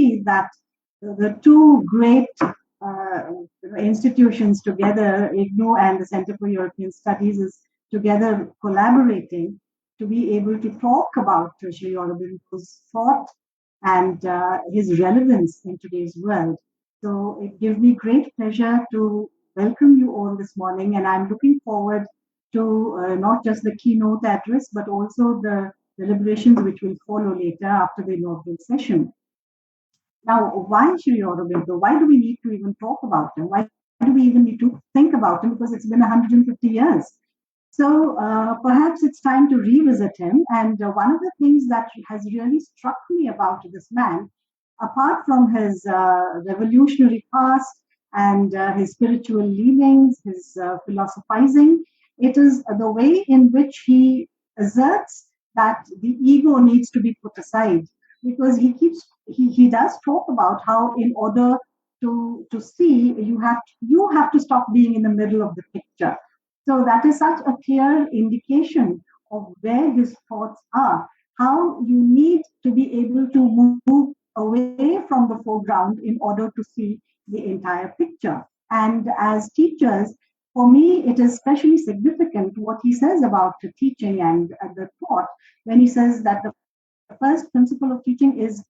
happy that the two great institutions together, IGNOU and the Center for European Studies, is together collaborating to be able to talk about Sri Aurobindo's thought and his relevance in today's world. So it gives me great pleasure to welcome you all this morning, and I'm looking forward to not just the keynote address, but also the deliberations which will follow later after the inaugural session. Now, why Sri Aurobindo? Why do we need to even talk about him? Why do we even need to think about him? Because it's been 150 years. So perhaps it's time to revisit him. And one of the things that has really struck me about this man, apart from his revolutionary past and his spiritual leanings, his philosophizing, it is the way in which he asserts that the ego needs to be put aside, because he does talk about how in order to see, you have to stop being in the middle of the picture. So that is such a clear indication of where his thoughts are, how you need to be able to move away from the foreground in order to see the entire picture. And as teachers, for me, it is especially significant what he says about the teaching and the thought, when he says that the first principle of teaching is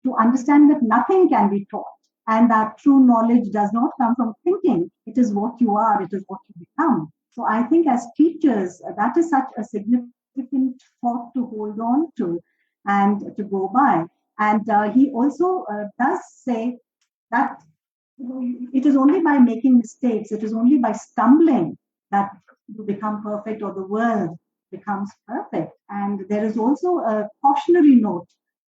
to understand that nothing can be taught, and that true knowledge does not come from thinking. It is what you are, it is what you become. So I think as teachers, that is such a significant thought to hold on to and to go by. And he also does say that it is only by making mistakes, it is only by stumbling that you become perfect or the world becomes perfect. And there is also a cautionary note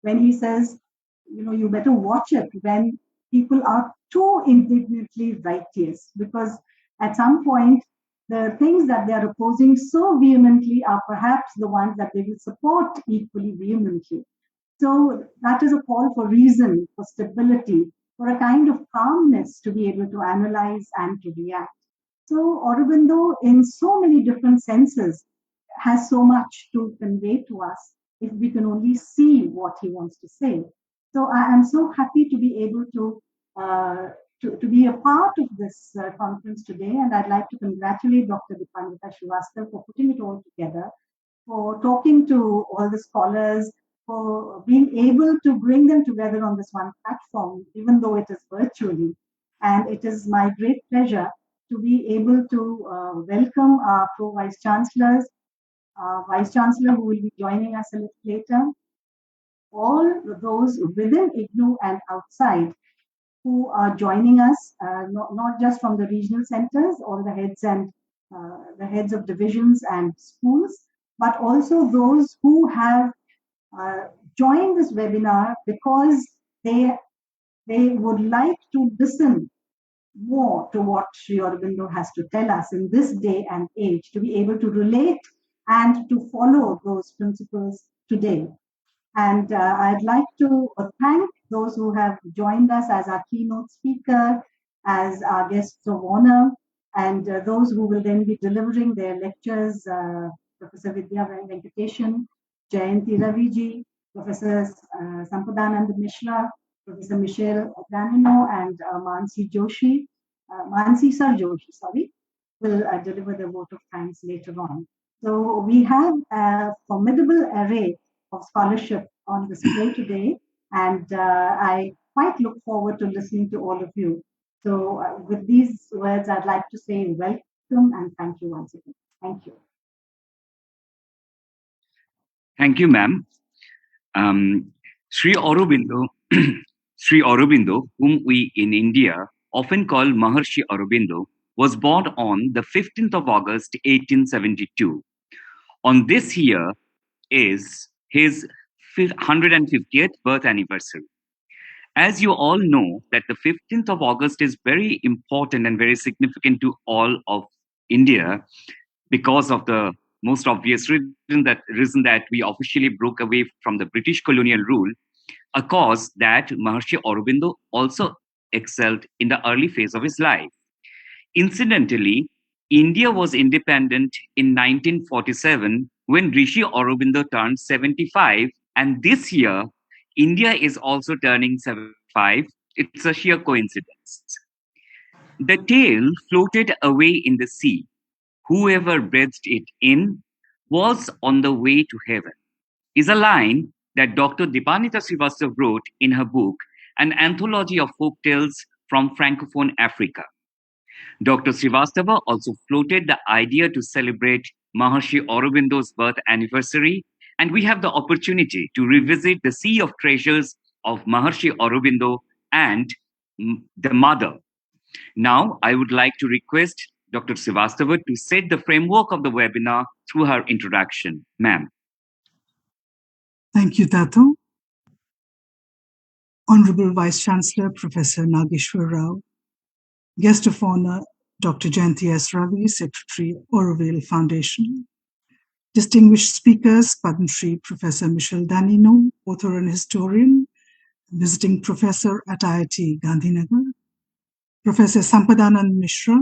when he says, you better watch it when people are too indignantly righteous, because at some point, the things that they are opposing so vehemently are perhaps the ones that they will support equally vehemently. So that is a call for reason, for stability, for a kind of calmness to be able to analyze and to react. So Aurobindo, in so many different senses, has so much to convey to us if we can only see what he wants to say. So I am so happy to be able to be a part of this conference today, and I'd like to congratulate Dr. Dipandita Srivastava for putting it all together, for talking to all the scholars, for being able to bring them together on this one platform, even though it is virtually. And it is my great pleasure to be able to welcome our pro-vice chancellors, vice chancellor who will be joining us a little later, all those within IGNOU and outside who are joining us, not just from the regional centers or the heads of divisions and schools, but also those who have joined this webinar because they would like to listen more to what Sri Aurobindo has to tell us in this day and age, to be able to relate and to follow those principles today. And I'd like to thank those who have joined us as our keynote speaker, as our guests of honor, and those who will then be delivering their lectures, Professor Vidya Venkateshan, Jayanti Raviji, Professor Sampadanand Mishra, Professor Michelle Danino, and Mansi Sir Joshi, will deliver the vote of thanks later on. So we have a formidable array of scholarship on display today, and I quite look forward to listening to all of you. So with these words, I'd like to say welcome and thank you once again. Thank you. Thank you, ma'am. Sri Aurobindo, Sri Aurobindo, whom we in India often call Maharshi Aurobindo, was born on the 15th of August, 1872. On this year is his 150th birth anniversary. As you all know, that the 15th of August is very important and very significant to all of India because of the most obvious reason that we officially broke away from the British colonial rule, a cause that Maharshi Aurobindo also excelled in the early phase of his life. Incidentally, India was independent in 1947 when Rishi Aurobindo turned 75, and this year India is also turning 75. It's a sheer coincidence. The tale floated away in the sea. Whoever breathed it in was on the way to heaven, is a line that Dr. Dipanita Srivastava wrote in her book, An Anthology of Folktales from Francophone Africa. Dr. Srivastava also floated the idea to celebrate Maharshi Aurobindo's birth anniversary, and we have the opportunity to revisit the sea of treasures of Maharshi Aurobindo and the mother. Now, I would like to request Dr. Srivastava to set the framework of the webinar through her introduction. Ma'am. Thank you, Tato. Honorable Vice Chancellor, Professor Nageshwar Rao, Guest of Honor, Dr. Jayanti S. Ravi, Secretary, Aurobindo Foundation, distinguished speakers, Padma Shri Professor Michel Danino, author and historian, visiting professor at IIT Gandhinagar, Professor Sampadanand Mishra,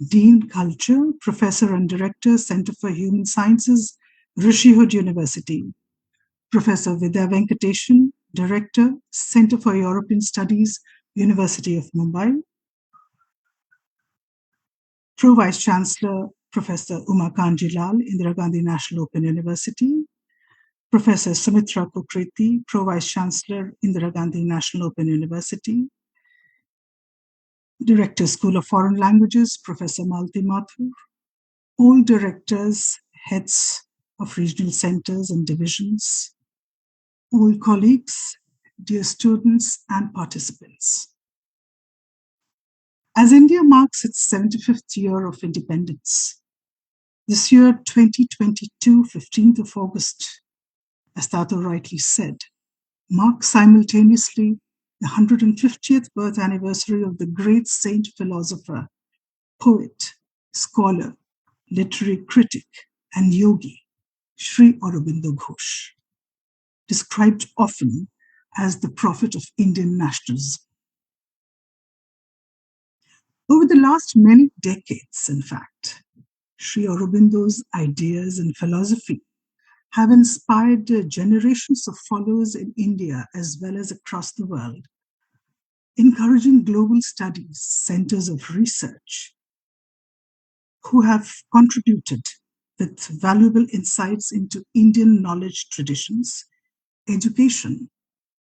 Dean Culture, Professor and Director, Center for Human Sciences, Rishihood University, Professor Vidya Venkatesan, Director, Center for European Studies, University of Mumbai, Pro Vice Chancellor, Professor Uma Kanji Lal, Indira Gandhi National Open University, Professor Sumitra Kukriti, Pro Vice Chancellor, Indira Gandhi National Open University, Director, School of Foreign Languages, Professor Malti Mathur, all directors, heads of regional centers and divisions, all colleagues, dear students and participants. As India marks its 75th year of independence, this year, 2022, 15th of August, as Tato rightly said, marks simultaneously the 150th birth anniversary of the great saint philosopher, poet, scholar, literary critic, and yogi, Sri Aurobindo Ghosh, described often as the prophet of Indian nationalism. Over the last many decades, in fact, Sri Aurobindo's ideas and philosophy have inspired generations of followers in India as well as across the world, encouraging global studies, centers of research, who have contributed with valuable insights into Indian knowledge traditions, education,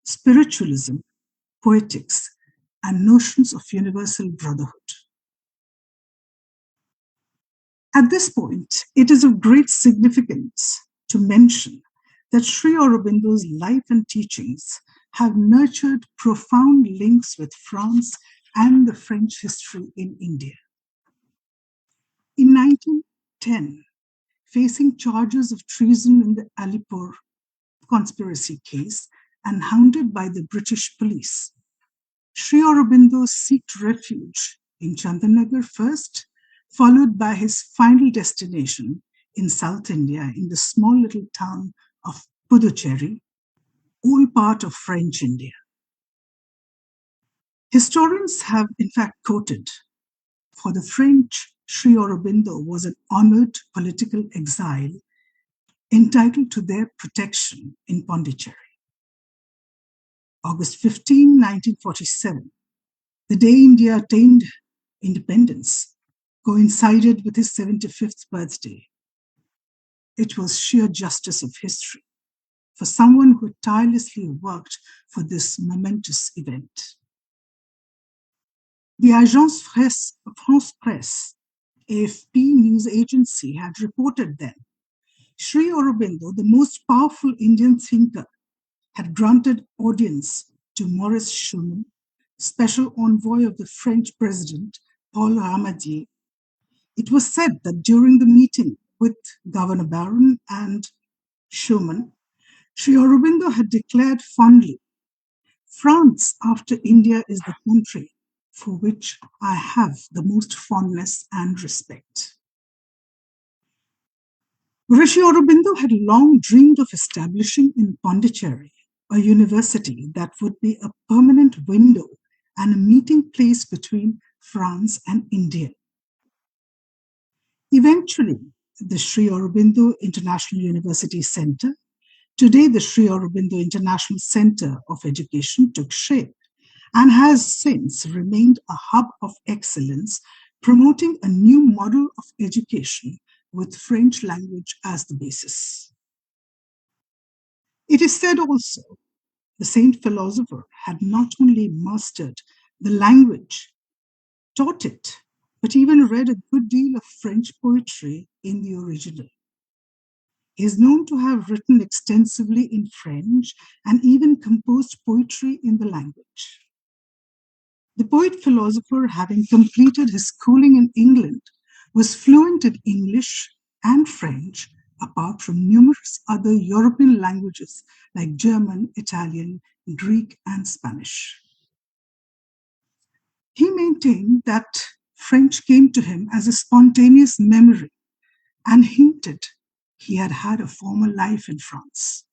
spiritualism, poetics, and notions of universal brotherhood. At this point, it is of great significance to mention that Sri Aurobindo's life and teachings have nurtured profound links with France and the French history in India. In 1910, facing charges of treason in the Alipur conspiracy case and hounded by the British police, Sri Aurobindo sought refuge in Chandanagar first, followed by his final destination in South India in the small little town of Puducherry, all part of French India. Historians have in fact quoted, for the French, Sri Aurobindo was an honored political exile entitled to their protection in Pondicherry. August 15, 1947, the day India attained independence, coincided with his 75th birthday. It was sheer justice of history for someone who tirelessly worked for this momentous event. The Agence France Presse, AFP news agency, had reported then, Sri Aurobindo, the most powerful Indian thinker, had granted audience to Maurice Schumann, special envoy of the French president, Paul Ramadier. It was said that during the meeting with Governor Barron and Schumann, Sri Aurobindo had declared fondly, France after India is the country for which I have the most fondness and respect. Rishi Aurobindo had long dreamed of establishing in Pondicherry a university that would be a permanent window and a meeting place between France and India. Eventually, the Sri Aurobindo International University Center Today, the Sri Aurobindo International Center of Education took shape and has since remained a hub of excellence, promoting a new model of education with French language as the basis. It is said also, the saint philosopher had not only mastered the language, taught it, but even read a good deal of French poetry in the original. He is known to have written extensively in French and even composed poetry in the language. The poet-philosopher, having completed his schooling in England, was fluent in English and French, apart from numerous other European languages like German, Italian, Greek, and Spanish. He maintained that French came to him as a spontaneous memory and hinted he had had a former life in France.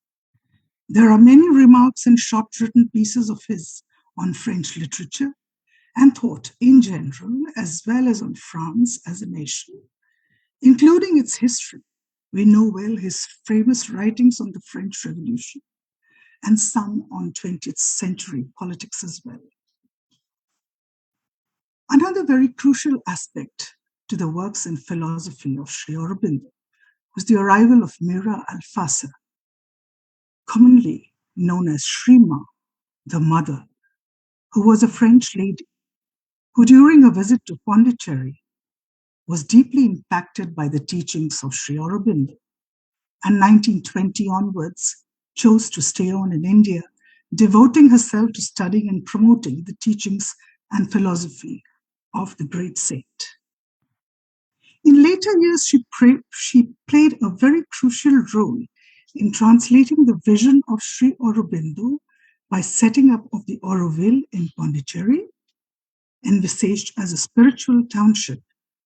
There are many remarks and short written pieces of his on French literature and thought in general, as well as on France as a nation, including its history. We know well his famous writings on the French Revolution and some on 20th century politics as well. Another very crucial aspect to the works and philosophy of Sri Aurobindo was the arrival of Mira Alfasa, commonly known as Shrima, the mother, who was a French lady who during a visit to Pondicherry was deeply impacted by the teachings of Sri Aurobindo, and 1920 onwards chose to stay on in India, devoting herself to studying and promoting the teachings and philosophy of the great saint. In later years, she played a very crucial role in translating the vision of Sri Aurobindo by setting up of the Auroville in Pondicherry, envisaged as a spiritual township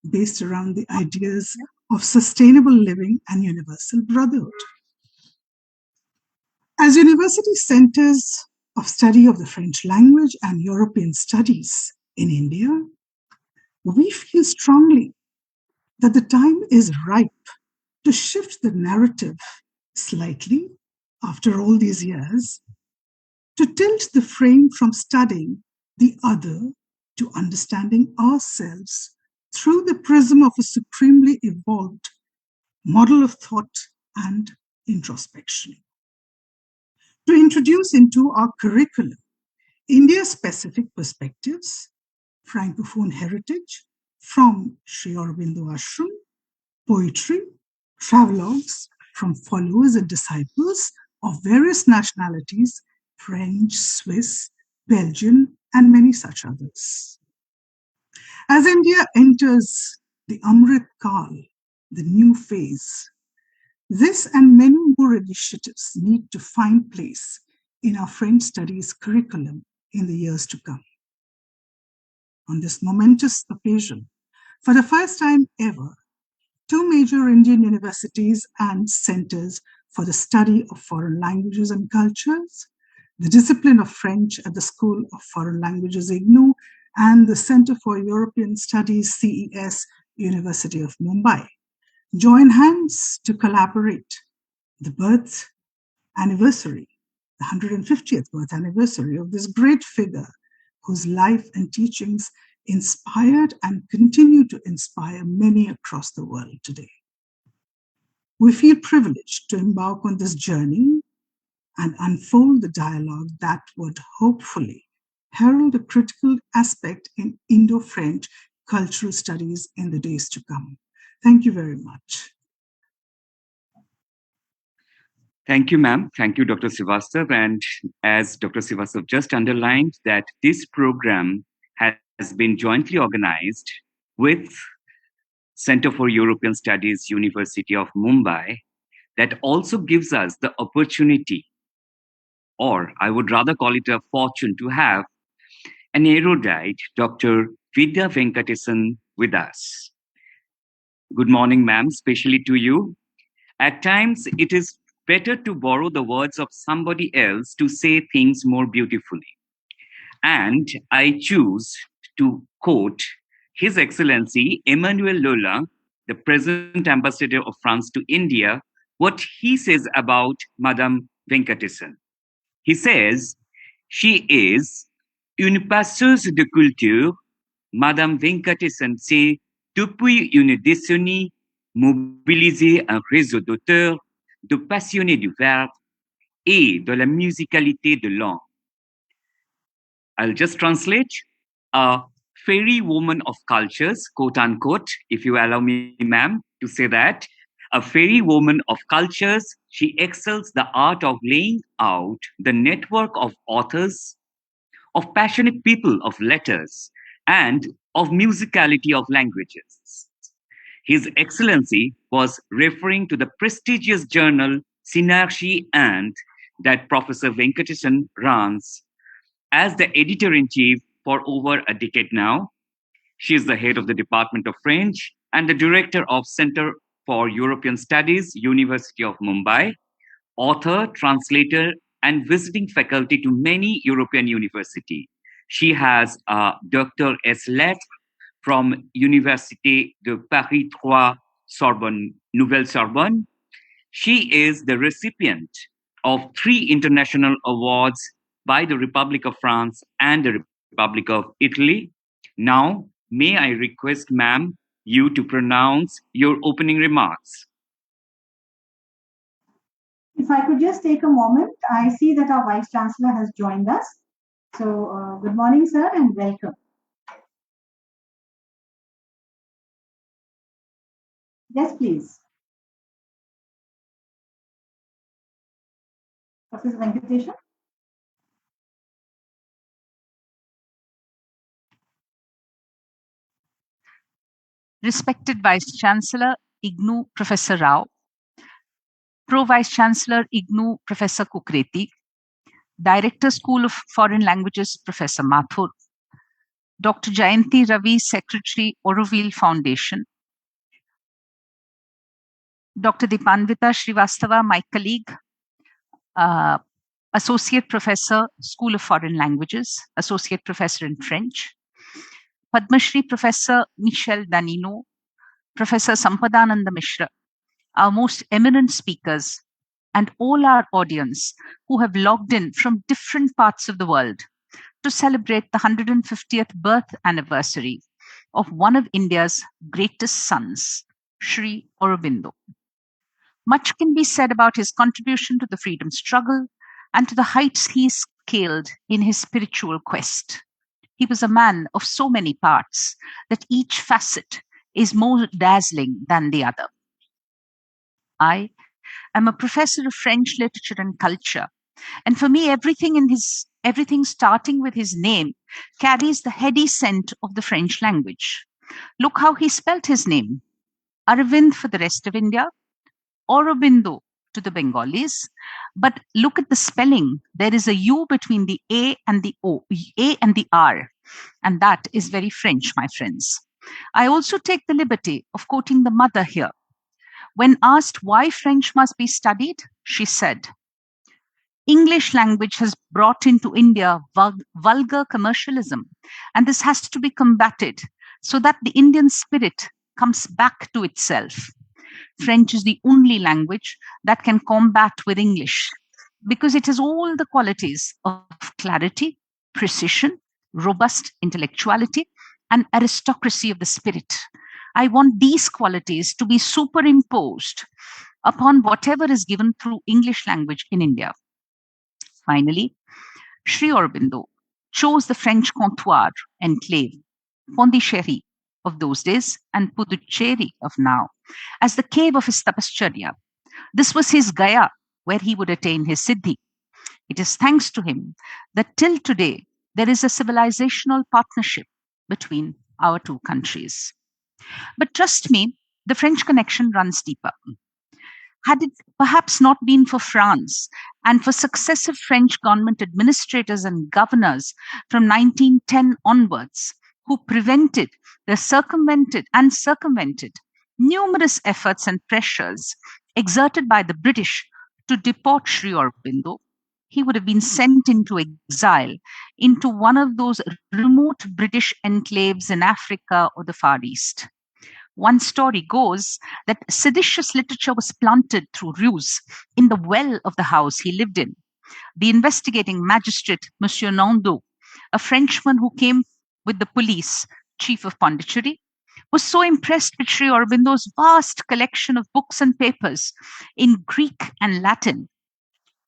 based around the ideas of sustainable living and universal brotherhood. As university centers of study of the French language and European studies in India, we feel strongly that the time is ripe to shift the narrative slightly after all these years, to tilt the frame from studying the other to understanding ourselves through the prism of a supremely evolved model of thought and introspection. To introduce into our curriculum India-specific perspectives, Francophone heritage from Sri Aurobindo Ashram, poetry, travelogues from followers and disciples of various nationalities, French, Swiss, Belgian, and many such others. As India enters the Amrit Kal, the new phase, this and many more initiatives need to find place in our French studies curriculum in the years to come. On this momentous occasion, for the first time ever, two major Indian universities and centers for the study of foreign languages and cultures, the discipline of French at the School of Foreign Languages, IGNOU, and the Center for European Studies, CES, University of Mumbai, join hands to collaborate the birth anniversary, the 150th birth anniversary of this great figure whose life and teachings inspired and continue to inspire many across the world today. We feel privileged to embark on this journey and unfold the dialogue that would hopefully herald a critical aspect in Indo-French cultural studies in the days to come. Thank you very much. Thank you, ma'am. Thank you, Dr. Srivastav. And as Dr. Srivastav just underlined, that this program has been jointly organized with Center for European Studies, University of Mumbai, that also gives us the opportunity, or I would rather call it a fortune, to have an erudite, Dr. Vidya Venkatesan, with us. Good morning, ma'am, especially to you. At times, it is better to borrow the words of somebody else to say things more beautifully. And I choose to quote His Excellency Emmanuel Lola, the present ambassador of France to India, what he says about Madame Venkatesan. He says, she is une passeuse de culture. Madame Venkatesan s'est, depuis une décennie, mobilisé un réseau d'auteurs, de passionnés du verbe et de la musicalité de langue. I'll just translate. A fairy woman of cultures, quote unquote, if you allow me, ma'am, to say that. A fairy woman of cultures, she excels the art of laying out the network of authors, of passionate people of letters, and of musicality of languages. His Excellency was referring to the prestigious journal Synergy and that Professor Venkatesan runs as the editor-in-chief for over a decade now. She is the head of the Department of French and the director of Center for European Studies, University of Mumbai, author, translator, and visiting faculty to many European universities. She has a Dr. S. Lettres from Université de Paris 3 Sorbonne, Nouvelle Sorbonne. She is the recipient of 3 international awards by the Republic of France and the Republic of Italy. Now, may I request, ma'am, you to pronounce your opening remarks. If I could just take a moment, I see that our Vice Chancellor has joined us. So, good morning, sir, and welcome. Yes, please. Professor Venkatesan. Respected Vice Chancellor, IGNOU Professor Rao, Pro Vice Chancellor, IGNOU Professor Kukreti, Director School of Foreign Languages Professor Mathur, Dr. Jayanti Ravi, Secretary, Aurobindo Foundation, Dr. Dipanvita Srivastava, my colleague, Associate Professor, School of Foreign Languages, Associate Professor in French, Padma Shri Professor Michel Danino, Professor Sampadananda Mishra, our most eminent speakers, and all our audience who have logged in from different parts of the world to celebrate the 150th birth anniversary of one of India's greatest sons, Sri Aurobindo. Much can be said about his contribution to the freedom struggle and to the heights he scaled in his spiritual quest. He was a man of so many parts that each facet is more dazzling than the other. I am a professor of French literature and culture, and for me, everything starting with his name carries the heady scent of the French language. Look how he spelt his name: Aravind for the rest of India, Aurobindo to the Bengalis. But look at the spelling. There is a U between the A and the O, A and the R, and that is very French, my friends. I also take the liberty of quoting the mother here. When asked why French must be studied, she said, English language has brought into India vulgar commercialism, and this has to be combated so that the Indian spirit comes back to itself. French is the only language that can combat with English because it has all the qualities of clarity, precision, robust intellectuality, and aristocracy of the spirit. I want these qualities to be superimposed upon whatever is given through English language in India. Finally, Sri Aurobindo chose the French comptoir enclave, Pondicherry of those days and Puducherry of now, as the cave of his tapascharya. This was his Gaya, where he would attain his siddhi. It is thanks to him that till today there is a civilizational partnership between our two countries. But trust me, the French connection runs deeper. Had it perhaps not been for France and for successive French government administrators and governors from 1910 onwards, who prevented, circumvented numerous efforts and pressures exerted by the British to deport Sri Aurobindo, he would have been sent into exile into one of those remote British enclaves in Africa or the Far East. One story goes that seditious literature was planted through ruse in the well of the house he lived in. The investigating magistrate, Monsieur Nando, a Frenchman who came with the police chief of Pondicherry, was so impressed with Sri Aurobindo's vast collection of books and papers in Greek and Latin,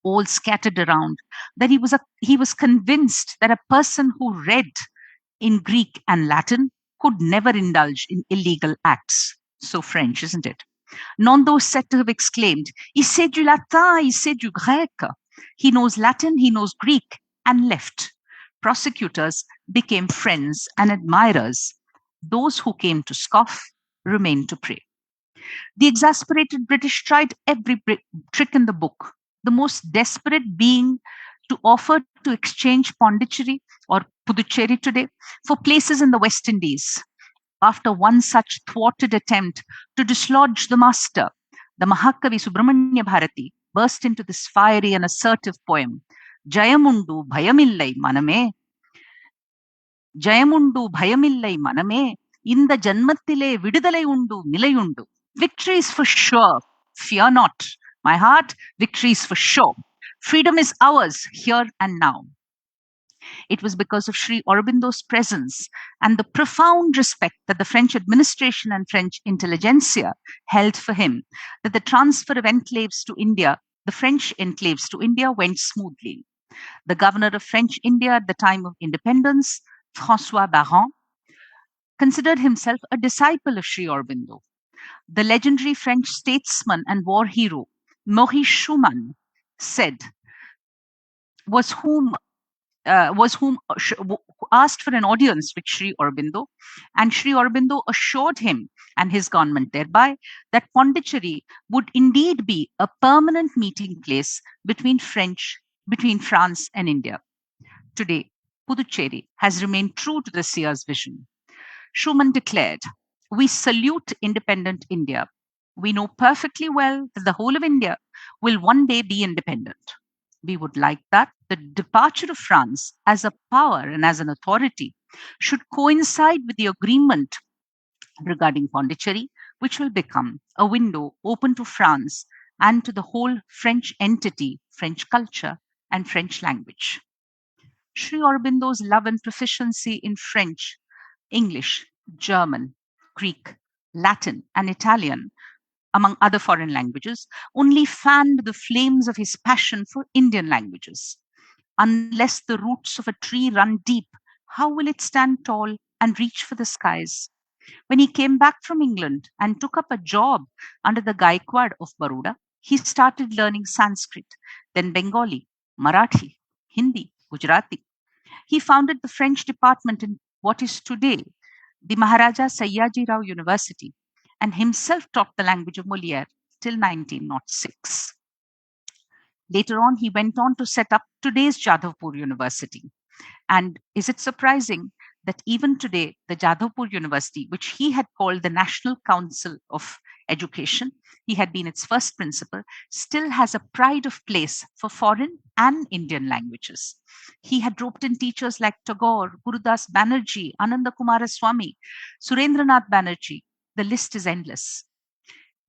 all scattered around, that he was convinced that a person who read in Greek and Latin could never indulge in illegal acts. So French, isn't it? Nando is said to have exclaimed, "Il sait du latin, il sait du grec." He knows Latin, he knows Greek, and left. Prosecutors became friends and admirers. Those who came to scoff remained to pray. The exasperated British tried every trick in the book, the most desperate being to offer to exchange Pondicherry or Puducherry today for places in the West Indies. After one such thwarted attempt to dislodge the master, the Mahakavi Subramanya Bharati burst into this fiery and assertive poem, Jayamundu Bhayamillai Maname. Jayamundu Bhayamillai Maname, in the Janmattile Vidudalai Undu Nilayundu. Victory is for sure. Fear not. My heart, victory is for sure. Freedom is ours here and now. It was because of Sri Aurobindo's presence and the profound respect that the French administration and French intelligentsia held for him that the transfer of enclaves to India, the French enclaves to India, went smoothly. The governor of French India at the time of independence, François Baron, considered himself a disciple of Sri Aurobindo. The legendary French statesman and war hero, Maurice Schumann, said, was whom asked for an audience with Sri Aurobindo, and Sri Aurobindo assured him and his government thereby that Pondicherry would indeed be a permanent meeting place between France and India. Today, Puducherry has remained true to the seer's vision. Schumann declared, "We salute independent India. We know perfectly well that the whole of India will one day be independent. We would like that the departure of France as a power and as an authority should coincide with the agreement regarding Pondicherry, which will become a window open to France and to the whole French entity, French culture, and French language." Sri Aurobindo's love and proficiency in French, English, German, Greek, Latin, and Italian, among other foreign languages, only fanned the flames of his passion for Indian languages. Unless the roots of a tree run deep, how will it stand tall and reach for the skies? When he came back from England and took up a job under the Gaikwad of Baroda, he started learning Sanskrit, then Bengali, Marathi, Hindi, Gujarati. He founded the French department in what is today the Maharaja Sayyaji Rao University, and himself taught the language of Molière till 1906. Later on, he went on to set up today's Jadavpur University. And is it surprising that even today, the Jadavpur University, which he had called the National Council of Education, he had been its first principal, still has a pride of place for foreign and Indian languages. He had roped in teachers like Tagore, Gurudas Banerjee, Ananda Kumaraswamy, Surendranath Banerjee. The list is endless.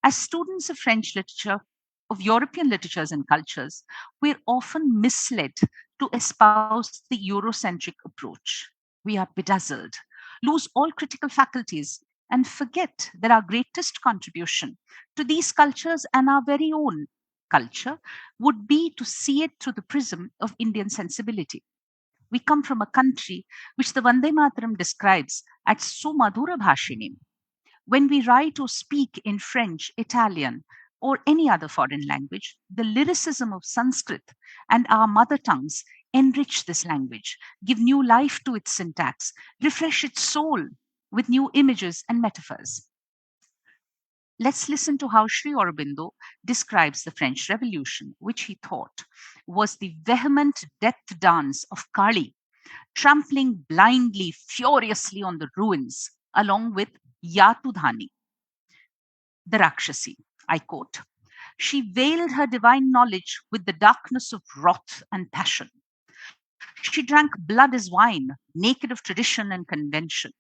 As students of French literature, of European literatures and cultures, we're often misled to espouse the Eurocentric approach. We are bedazzled, lose all critical faculties, and forget that our greatest contribution to these cultures and our very own culture would be to see it through the prism of Indian sensibility. We come from a country which the Vande Mataram describes as Sumadhura Bhashinim. When we write or speak in French, Italian, or any other foreign language, the lyricism of Sanskrit and our mother tongues enrich this language, give new life to its syntax, refresh its soul with new images and metaphors. Let's listen to how Sri Aurobindo describes the French Revolution, which he thought was the vehement death dance of Kali, trampling blindly, furiously on the ruins, along with Yatudhani, the Rakshasi. I quote, "She veiled her divine knowledge with the darkness of wrath and passion. She drank blood as wine, naked of tradition and convention.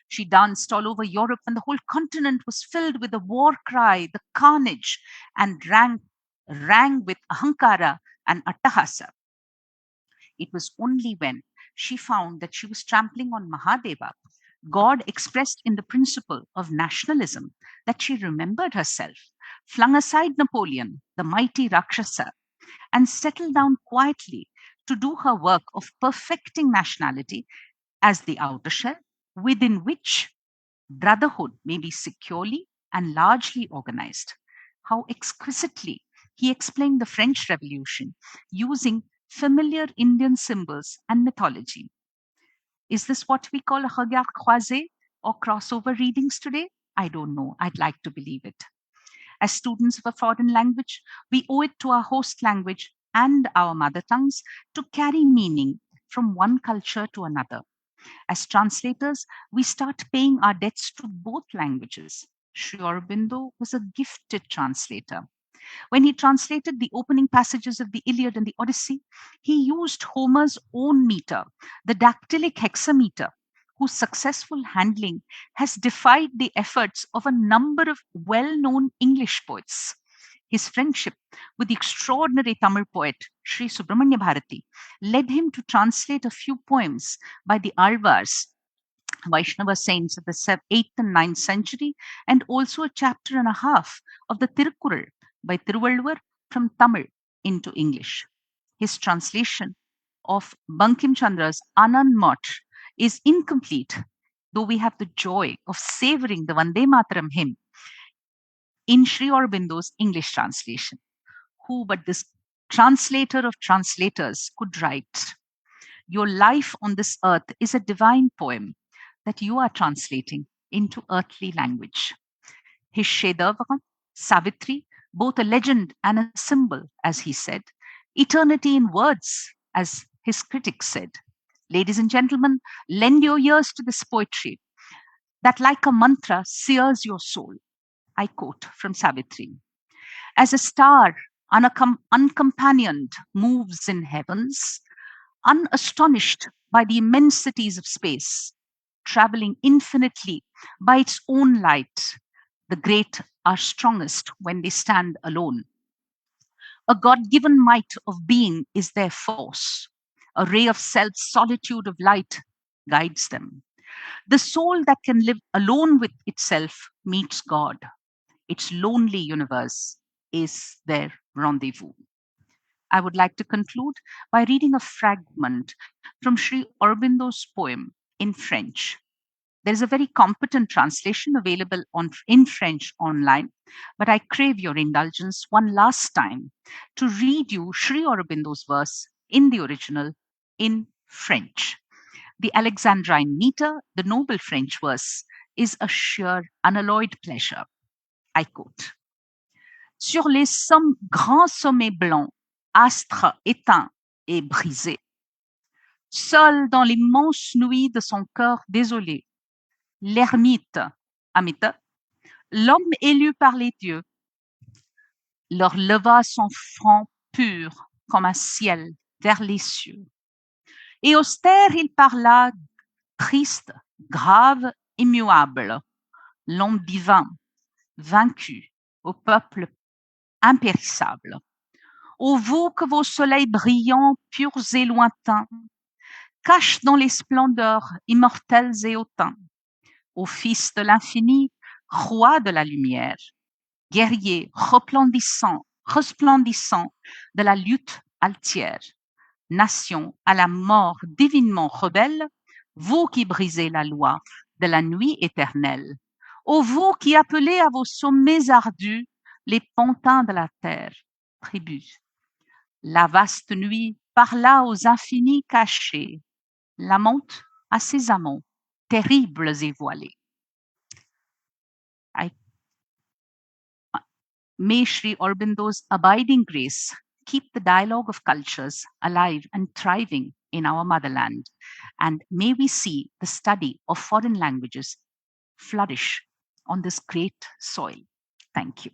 She danced all over Europe, and the whole continent was filled with the war cry, the carnage, and rang with ahankara and attahasa. It was only when she found that she was trampling on Mahadeva, God expressed in the principle of nationalism, that she remembered herself, flung aside Napoleon, the mighty Rakshasa, and settled down quietly to do her work of perfecting nationality as the outer shell within which brotherhood may be securely and largely organized. How exquisitely he explained the French Revolution using familiar Indian symbols and mythology. Is this what we call a regard croisé or crossover readings today? I don't know. I'd like to believe it. As students of a foreign language, we owe it to our host language and our mother tongues to carry meaning from one culture to another. As translators, we start paying our debts to both languages. Sri Aurobindo was a gifted translator. When he translated the opening passages of the Iliad and the Odyssey, he used Homer's own meter, the dactylic hexameter, whose successful handling has defied the efforts of a number of well-known English poets. His friendship with the extraordinary Tamil poet Sri Subramanya Bharati led him to translate a few poems by the Alvars, Vaishnava saints of the 8th and 9th century, and also a chapter and a half of the Tirukkural by Tiruvalluvar from Tamil into English. His translation of Bankim Chandra's Anand Mott is incomplete, though we have the joy of savoring the Vande Mataram hymn in Sri Aurobindo's English translation. Who but this translator of translators could write, "Your life on this earth is a divine poem that you are translating into earthly language." His chef-d'oeuvre, Savitri, both a legend and a symbol, as he said, eternity in words, as his critics said. Ladies and gentlemen, lend your ears to this poetry that, like a mantra, sears your soul. I quote from Savitri. As a star uncompanioned moves in heavens, unastonished by the immensities of space, traveling infinitely by its own light, the great are strongest when they stand alone. A God given might of being is their force. A ray of self solitude of light guides them. The soul that can live alone with itself meets God. Its lonely universe is their rendezvous. I would like to conclude by reading a fragment from Sri Aurobindo's poem in French. There is a very competent translation available in French online, but I crave your indulgence one last time to read you Sri Aurobindo's verse in the original in French. The Alexandrine meter, the noble French verse, is a sheer unalloyed pleasure. I quote, Sur les grands sommets blancs, astres éteints et brisés, seul dans l'immense nuit de son cœur désolé, l'ermite, Amita, l'homme élu par les dieux, leur leva son front pur comme un ciel vers les cieux. Et austère il parla, triste, grave, immuable, l'homme divin, vaincu, au peuple impérissable. Ô vous que vos soleils brillants, purs et lointains, cachent dans les splendeurs immortelles et hautains, ô fils de l'infini, roi de la lumière, guerrier resplendissant de la lutte altière, nation à la mort divinement rebelle, vous qui brisez la loi de la nuit éternelle, ô vous qui appelez à vos sommets ardus les pantins de la terre, tribus. La vaste nuit parla aux infinis cachés, lamente à ses amants, terribles et voilés. May Sri Aurobindo's abiding grace keep the dialogue of cultures alive and thriving in our motherland, and may we see the study of foreign languages flourish on this great soil. Thank you.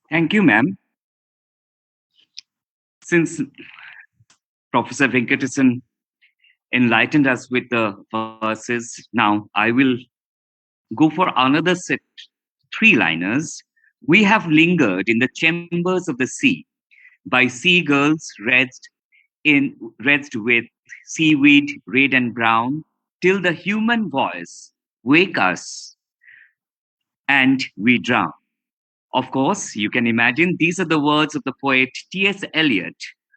Thank you, ma'am. Since Professor Venkatesan enlightened us with the verses. Now I will go for another set, three liners. We have lingered in the chambers of the sea by seagulls redged with seaweed red and brown, till the human voice wake us and we drown. Of course, you can imagine these are the words of the poet T.S. Eliot,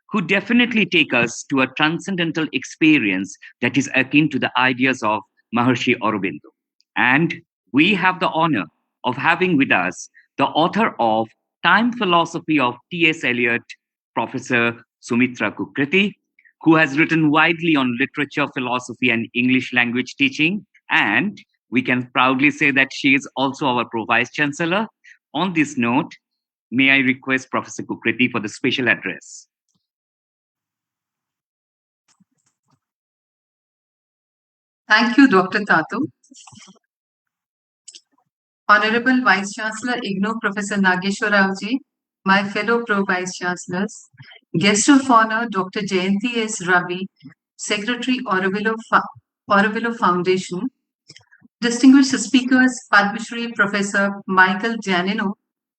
who definitely take us to a transcendental experience that is akin to the ideas of Maharshi Aurobindo. And we have the honor of having with us the author of Time Philosophy of T.S. Eliot, Professor Sumitra Kukriti, who has written widely on literature, philosophy, and English language teaching. And we can proudly say that she is also our Pro Vice Chancellor. On this note, may I request Professor Kukriti for the special address. Thank you, Dr. Tatu. Honorable Vice Chancellor IGNOU Professor Nageshwar Raoji, my fellow Pro-Vice Chancellors, Guest of Honor Dr. Jayanti S. Ravi, Secretary Aurobindo Foundation, distinguished speakers Padma Shri Professor Michael Janino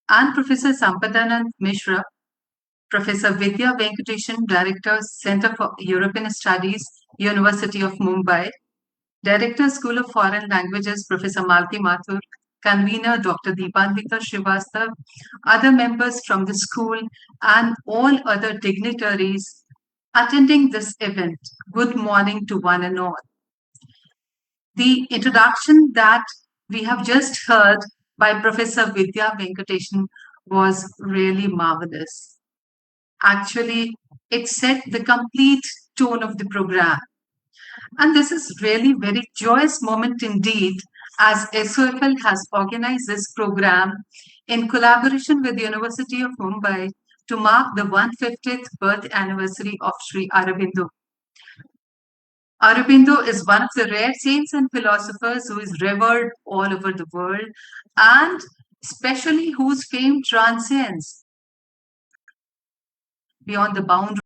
and Professor Sampadanand Mishra, Professor Vidya Venkatesan, Director, Center for European Studies, University of Mumbai, Director, School of Foreign Languages, Professor Malti Mathur, Convener, Dr. Deepandika Srivastav, other members from the school, and all other dignitaries attending this event. Good morning to one and all. The introduction that we have just heard by Professor Vidya Venkatesan was really marvelous. Actually, it set the complete tone of the program. And this is really very joyous moment indeed, as SOFL has organized this program in collaboration with the University of Mumbai to mark the 150th birth anniversary of Sri Aurobindo. Aurobindo is one of the rare saints and philosophers who is revered all over the world, and especially whose fame transcends beyond the boundaries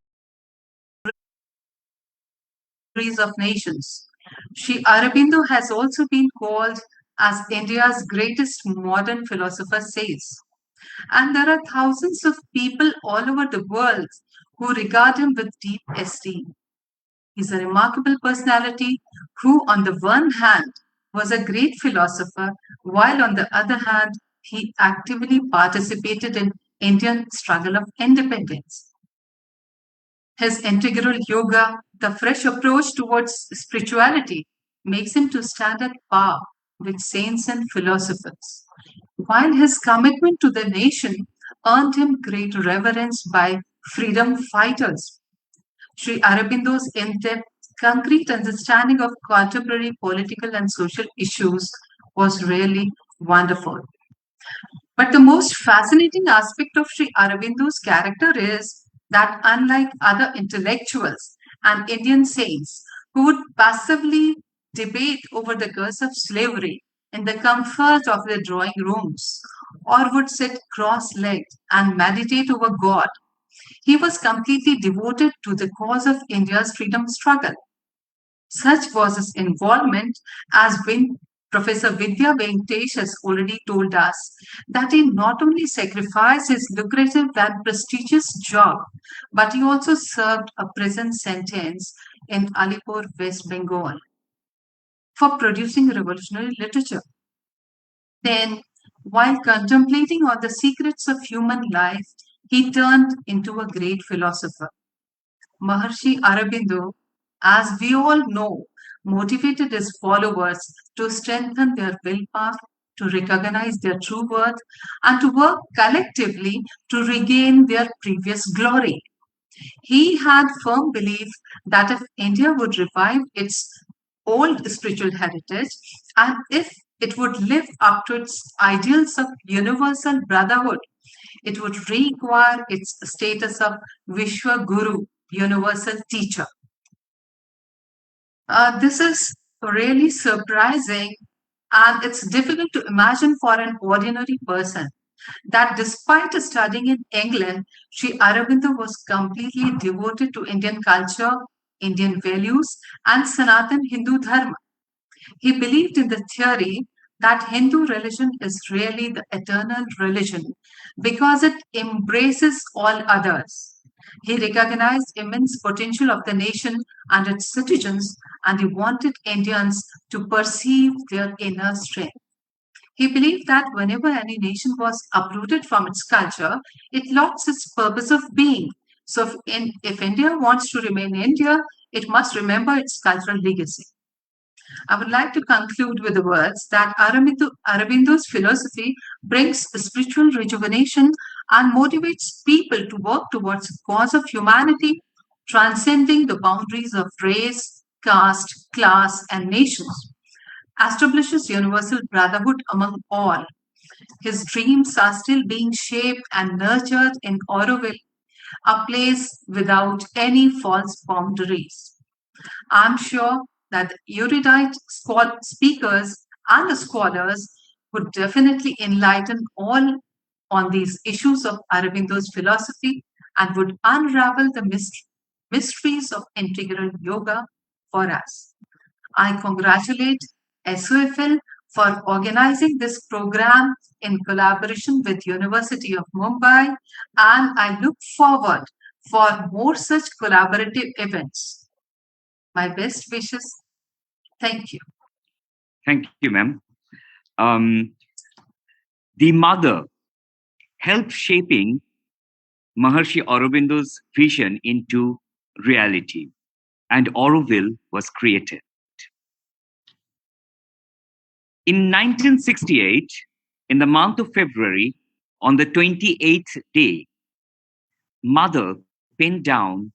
of nations. Sri Aurobindo has also been called as India's greatest modern philosopher says. And there are thousands of people all over the world who regard him with deep esteem. He's a remarkable personality who, on the one hand, was a great philosopher, while on the other hand, he actively participated in Indian struggle of independence. His integral yoga, the fresh approach towards spirituality, makes him to stand at par with saints and philosophers, while his commitment to the nation earned him great reverence by freedom fighters. Sri Aurobindo's in-depth, concrete understanding of contemporary political and social issues was really wonderful. But the most fascinating aspect of Sri Aurobindo's character is that, unlike other intellectuals and Indian saints who would passively debate over the curse of slavery in the comfort of their drawing rooms, or would sit cross-legged and meditate over God, he was completely devoted to the cause of India's freedom struggle. Such was his involvement, as Professor Vidya Venkatesh has already told us, that he not only sacrificed his lucrative and prestigious job, but he also served a prison sentence in Alipur, West Bengal, for producing revolutionary literature. Then, while contemplating on the secrets of human life, he turned into a great philosopher. Maharshi Aurobindo, as we all know, motivated his followers to strengthen their willpower, to recognize their true worth, and to work collectively to regain their previous glory. He had firm belief that if India would revive its old spiritual heritage, and if it would live up to its ideals of universal brotherhood, it would reacquire its status of Vishwa Guru, universal teacher. This is really surprising, and it's difficult to imagine for an ordinary person that despite studying in England, Sri Aurobindo was completely devoted to Indian culture, Indian values and Sanatan Hindu Dharma. He believed in the theory that Hindu religion is really the eternal religion because it embraces all others. He recognized immense potential of the nation and its citizens, and he wanted Indians to perceive their inner strength. He believed that whenever any nation was uprooted from its culture, it lost its purpose of being. So, if India wants to remain India, it must remember its cultural legacy. I would like to conclude with the words that Aurobindo's philosophy brings spiritual rejuvenation and motivates people to work towards the cause of humanity, transcending the boundaries of race, caste, class, and nations. Establishes universal brotherhood among all. His dreams are still being shaped and nurtured in Auroville, a place without any false boundaries. I'm sure that the erudite speakers and the scholars would definitely enlighten all on these issues of Aurobindo's philosophy and would unravel the mysteries of integral yoga for us. I congratulate SOFL for organizing this program in collaboration with University of Mumbai, and I look forward for more such collaborative events. My best wishes. Thank you. Thank you, ma'am. The mother helped shaping Maharshi Aurobindo's vision into reality, and Auroville was created. In 1968, in the month of February, on the 28th day, Mother penned down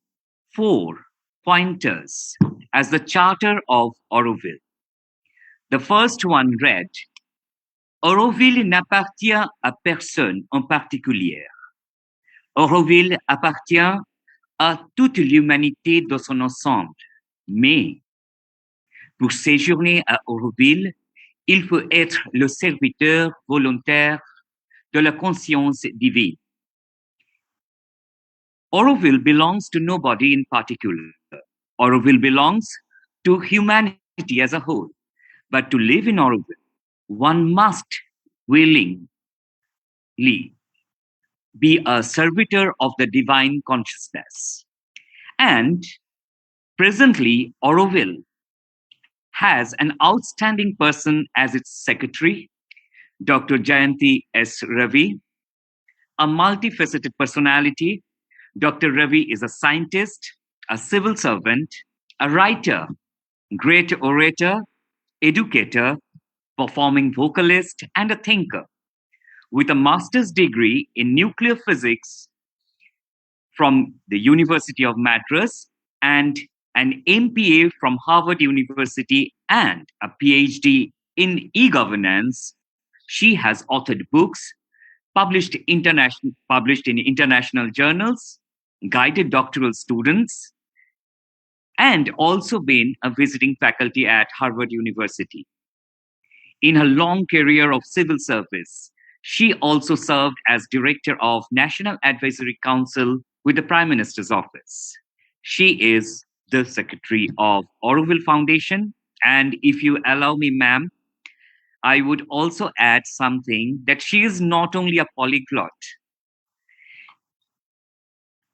4 pointers as the charter of Auroville. The first one read, Auroville n'appartient à personne en particulier. Auroville appartient à toute l'humanité dans son ensemble. Mais pour séjourner à Auroville, il faut être le serviteur volontaire de la conscience divine. Auroville belongs to nobody in particular. Auroville belongs to humanity as a whole. But to live in Auroville, one must willingly be a servitor of the divine consciousness. And presently, Auroville has an outstanding person as its secretary, Dr. Jayanti S. Ravi, a multifaceted personality. Dr. Ravi is a scientist, a civil servant, a writer, great orator, educator, performing vocalist, and a thinker. With a master's degree in nuclear physics from the University of Madras and an MPA from Harvard University and a PhD in e-governance, she has authored books, published in international journals, guided doctoral students, and also been a visiting faculty at Harvard University. In her long career of civil service, she also served as Director of National Advisory Council with the Prime Minister's Office. She is the Secretary of Auroville Foundation. And if you allow me, ma'am, I would also add something that she is not only a polyglot.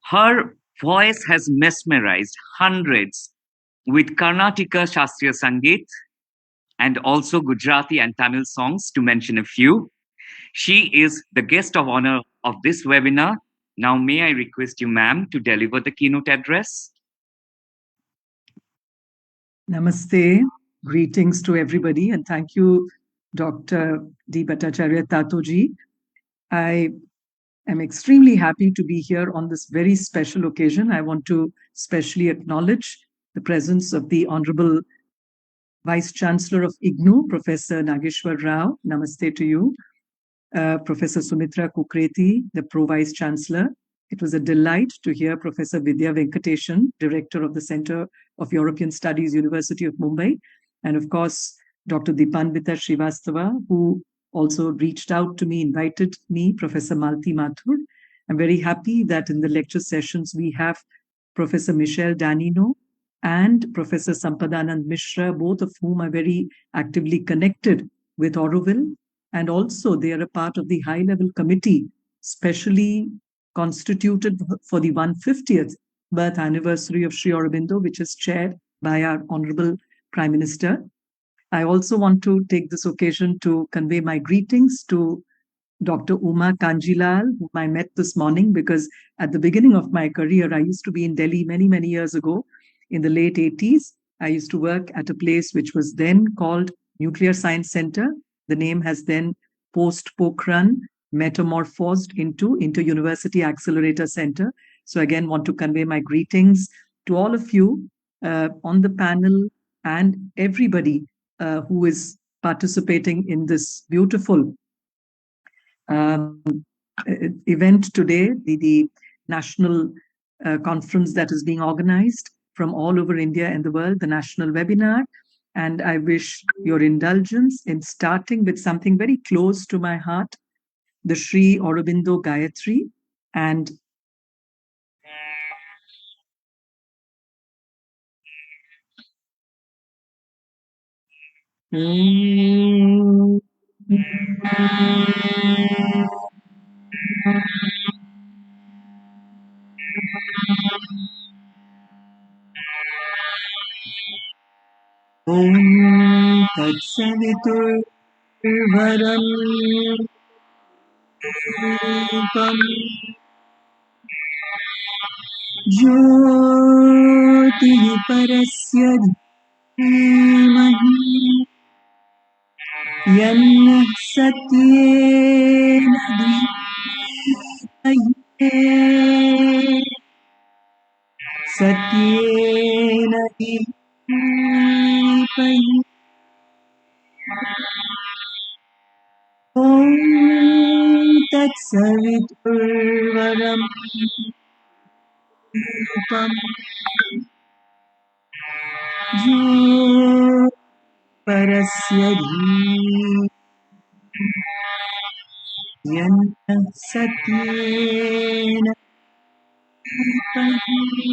Her voice has mesmerized hundreds with Karnataka Shastriya Sangeet and also Gujarati and Tamil songs, to mention a few. She is the guest of honor of this webinar. Now, may I request you, ma'am, to deliver the keynote address? Namaste. Greetings to everybody, and thank you, Dr. D. Bhattacharya Tatoji. I am extremely happy to be here on this very special occasion. I want to specially acknowledge the presence of the Honorable Vice Chancellor of IGNOU, Professor Nageshwar Rao. Namaste to you. Professor Sumitra Kukreti, the Pro-Vice Chancellor. It was a delight to hear Professor Vidya Venkateshan, Director of the Center of European Studies, University of Mumbai, and of course, Dr. Dipanvita Srivastava, who also reached out to me, invited me, Professor Malti Mathur. I'm very happy that in the lecture sessions we have Professor Michel Danino, and Professor Sampadanand Mishra, both of whom are very actively connected with Auroville. And also, they are a part of the high-level committee, specially constituted for the 150th birth anniversary of Sri Aurobindo, which is chaired by our Honorable Prime Minister. I also want to take this occasion to convey my greetings to Dr. Uma Kanjilal, whom I met this morning, because at the beginning of my career, I used to be in Delhi many, many years ago. In the late 80s, I used to work at a place which was then called Nuclear Science Center. The name has then post-Pokhran metamorphosed into Inter-University Accelerator Center. So again, want to convey my greetings to all of you on the panel and everybody who is participating in this beautiful event today, the national conference that is being organized from all over India and the world, the national webinar. And I wish your indulgence in starting with something very close to my heart, the Sri Aurobindo Gayatri. And Om Tat Savitur Varam Rupam Jyoti Parasya Dhimahi Yanna Satyena Dhimahi Satyena Dhimahi Om Tat Savitur Varam Rupam Jyoti Parasya Yanna Satyena Dhimahi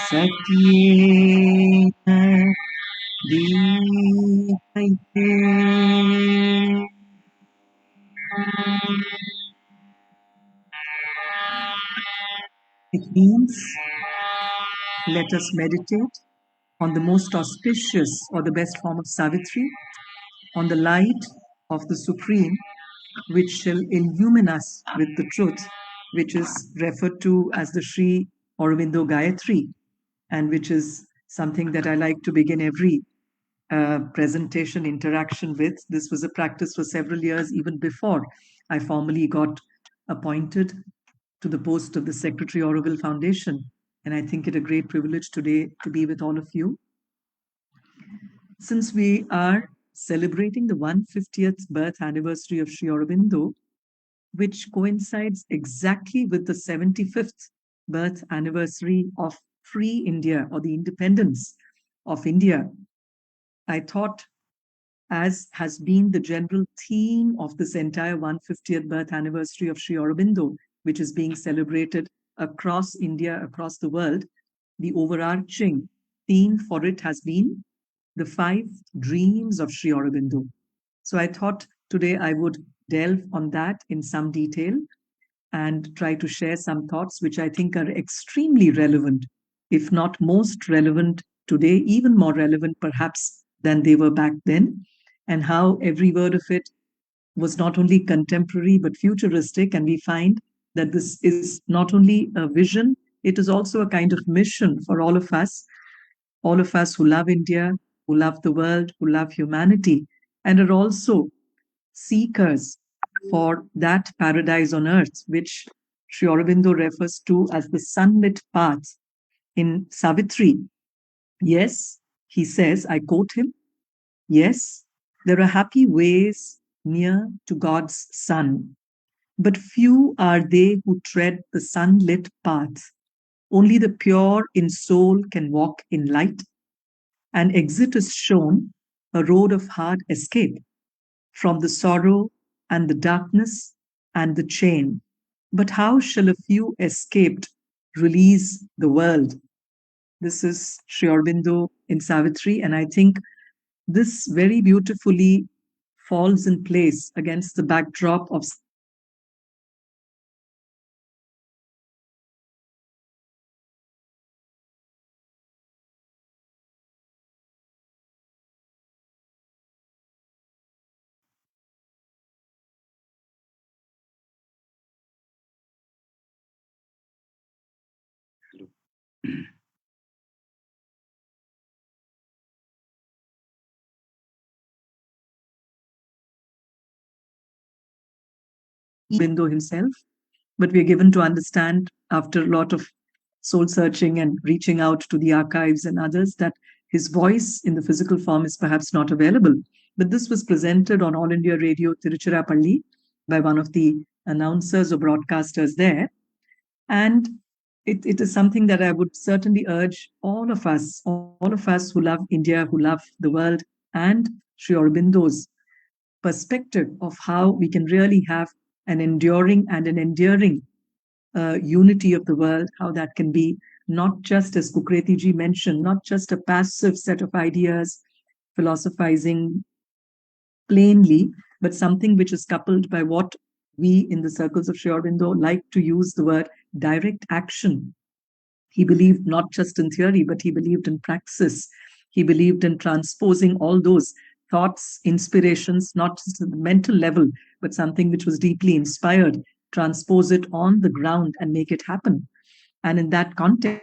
Satyena Dhimahi. It means, let us meditate on the most auspicious or the best form of Savitri, on the light of the Supreme, which shall illumine us with the truth, which is referred to as the Sri Aurobindo Gayatri, and which is something that I like to begin every presentation interaction with. This was a practice for several years, even before I formally got appointed to the post of the Secretary Auroville Foundation. And I think it a great privilege today to be with all of you. Since we are celebrating the 150th birth anniversary of Sri Aurobindo, which coincides exactly with the 75th birth anniversary of Free India, or the independence of India, I thought, as has been the general theme of this entire 150th birth anniversary of Sri Aurobindo, which is being celebrated across India, across the world, the overarching theme for it has been the 5 dreams of Sri Aurobindo. So I thought today I would delve on that in some detail and try to share some thoughts which I think are extremely relevant, if not most relevant today, even more relevant perhaps than they were back then, and how every word of it was not only contemporary but futuristic. And we find that this is not only a vision, it is also a kind of mission for all of us who love India, who love the world, who love humanity, and are also seekers for that paradise on earth, which Sri Aurobindo refers to as the sunlit path. In Savitri, yes, he says, I quote him, yes, there are happy ways near to God's sun, but few are they who tread the sunlit path. Only the pure in soul can walk in light. An exit is shown, a road of hard escape from the sorrow and the darkness and the chain. But how shall a few escaped release the world? This is Sri Aurobindo in Savitri, and I think this very beautifully falls in place against the backdrop of Aurobindo himself, but we are given to understand after a lot of soul searching and reaching out to the archives and others that his voice in the physical form is perhaps not available. But this was presented on All India Radio Tiruchirappalli by one of the announcers or broadcasters there. And it is something that I would certainly urge all of us who love India, who love the world, and Sri Aurobindo's perspective of how we can really have an enduring and an endearing unity of the world, how that can be not just, as Kukreti ji mentioned, not just a passive set of ideas, philosophizing plainly, but something which is coupled by what we in the circles of Sri Aurobindo like to use the word direct action. He believed not just in theory, but he believed in praxis. He believed in transposing all those thoughts, inspirations, not just at the mental level, but something which was deeply inspired, transpose it on the ground and make it happen. And in that context,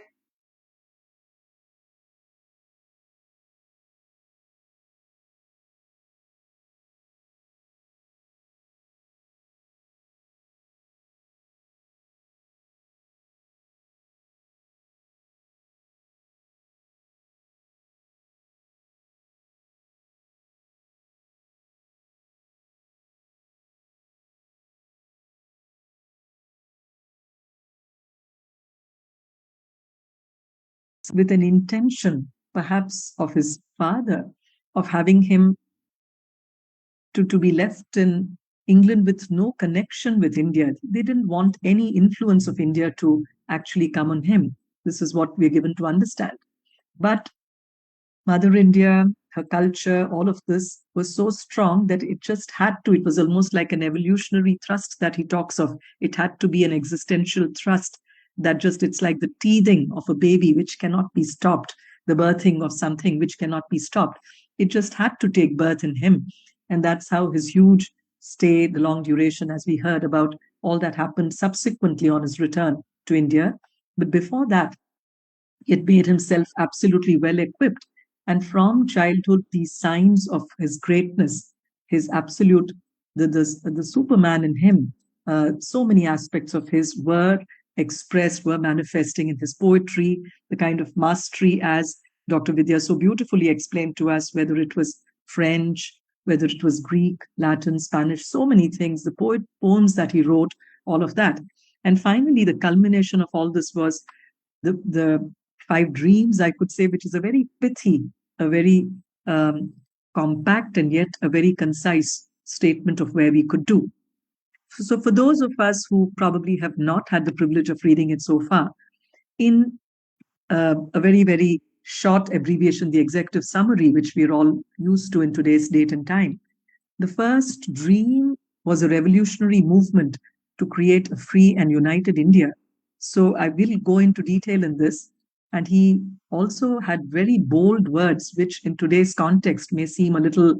with an intention, perhaps of his father, of having him to be left in England with no connection with India. They didn't want any influence of India to actually come on him. This is what we're given to understand. But Mother India, her culture, all of this was so strong that it just had to. It was almost like an evolutionary thrust that he talks of. It had to be an existential thrust that just, it's like the teething of a baby which cannot be stopped, the birthing of something which cannot be stopped. It just had to take birth in him. And that's how his huge stay, the long duration, as we heard about all that happened subsequently on his return to India. But before that, he had made himself absolutely well equipped. And from childhood, these signs of his greatness, his absolute, the Superman in him, so many aspects of his were expressed, were manifesting in his poetry, the kind of mastery, as Dr. Vidya so beautifully explained to us, whether it was French, whether it was Greek, Latin, Spanish, so many things, the poems that he wrote, all of that. And finally, the culmination of all this was the Five Dreams, I could say, which is a very pithy, a very compact, and yet a very concise statement of where we could do. So for those of us who probably have not had the privilege of reading it so far, in a very, very short abbreviation, the executive summary, which we're all used to in today's date and time, the first dream was a revolutionary movement to create a free and united India. So I will go into detail in this. And he also had very bold words, which in today's context may seem a little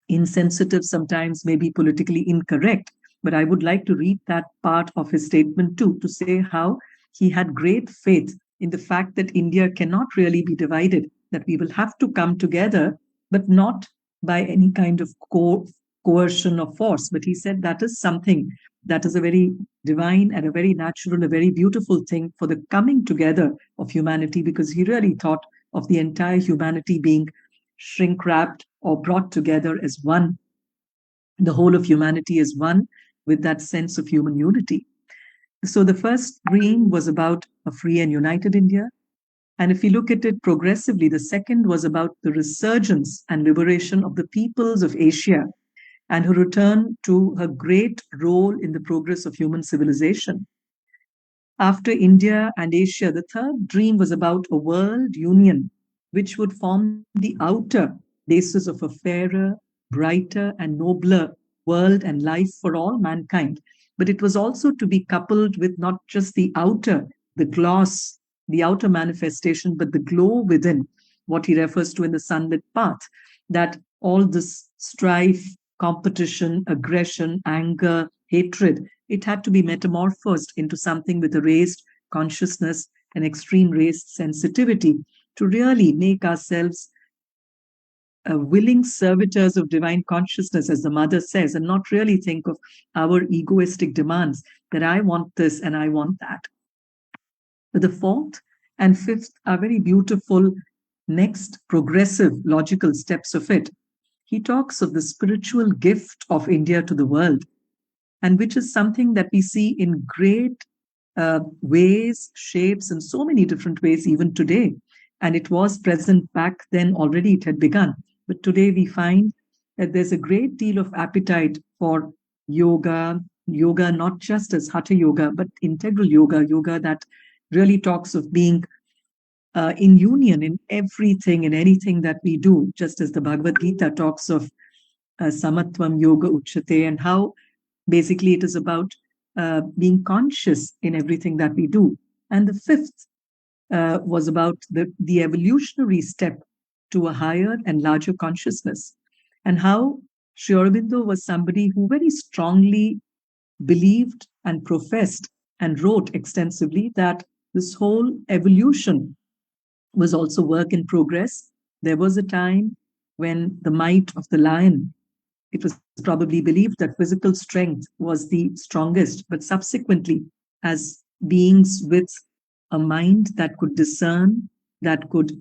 insensitive, sometimes maybe politically incorrect. But I would like to read that part of his statement too, to say how he had great faith in the fact that India cannot really be divided, that we will have to come together, but not by any kind of coercion or force. But he said that is something that is a very divine and a very natural, a very beautiful thing for the coming together of humanity, because he really thought of the entire humanity being shrink wrapped or brought together as one, the whole of humanity as one, with that sense of human unity. So the first dream was about a free and united India. And if you look at it progressively, the second was about the resurgence and liberation of the peoples of Asia and her return to her great role in the progress of human civilization. After India and Asia, the third dream was about a world union which would form the outer basis of a fairer, brighter, and nobler world and life for all mankind. But it was also to be coupled with not just the outer, the gloss, the outer manifestation, but the glow within, what he refers to in the sunlit path, that all this strife, competition, aggression, anger, hatred, it had to be metamorphosed into something with a raised consciousness and extreme raised sensitivity to really make ourselves willing servitors of divine consciousness, as the mother says, and not really think of our egoistic demands that I want this and I want that. But the fourth and fifth are very beautiful next progressive logical steps of it. He talks of the spiritual gift of India to the world, and which is something that we see in great ways, shapes, in so many different ways, even today. And it was present back then already, it had begun. But today we find that there's a great deal of appetite for yoga, yoga not just as hatha yoga, but integral yoga, yoga that really talks of being in union in everything, in anything that we do, just as the Bhagavad Gita talks of samatvam yoga uchate, and how basically it is about being conscious in everything that we do. And the fifth was about the evolutionary step to a higher and larger consciousness, and how Sri Aurobindo was somebody who very strongly believed and professed and wrote extensively that this whole evolution was also work in progress. There was a time when the might of the lion, it was probably believed that physical strength was the strongest, but subsequently, as beings with a mind that could discern, that could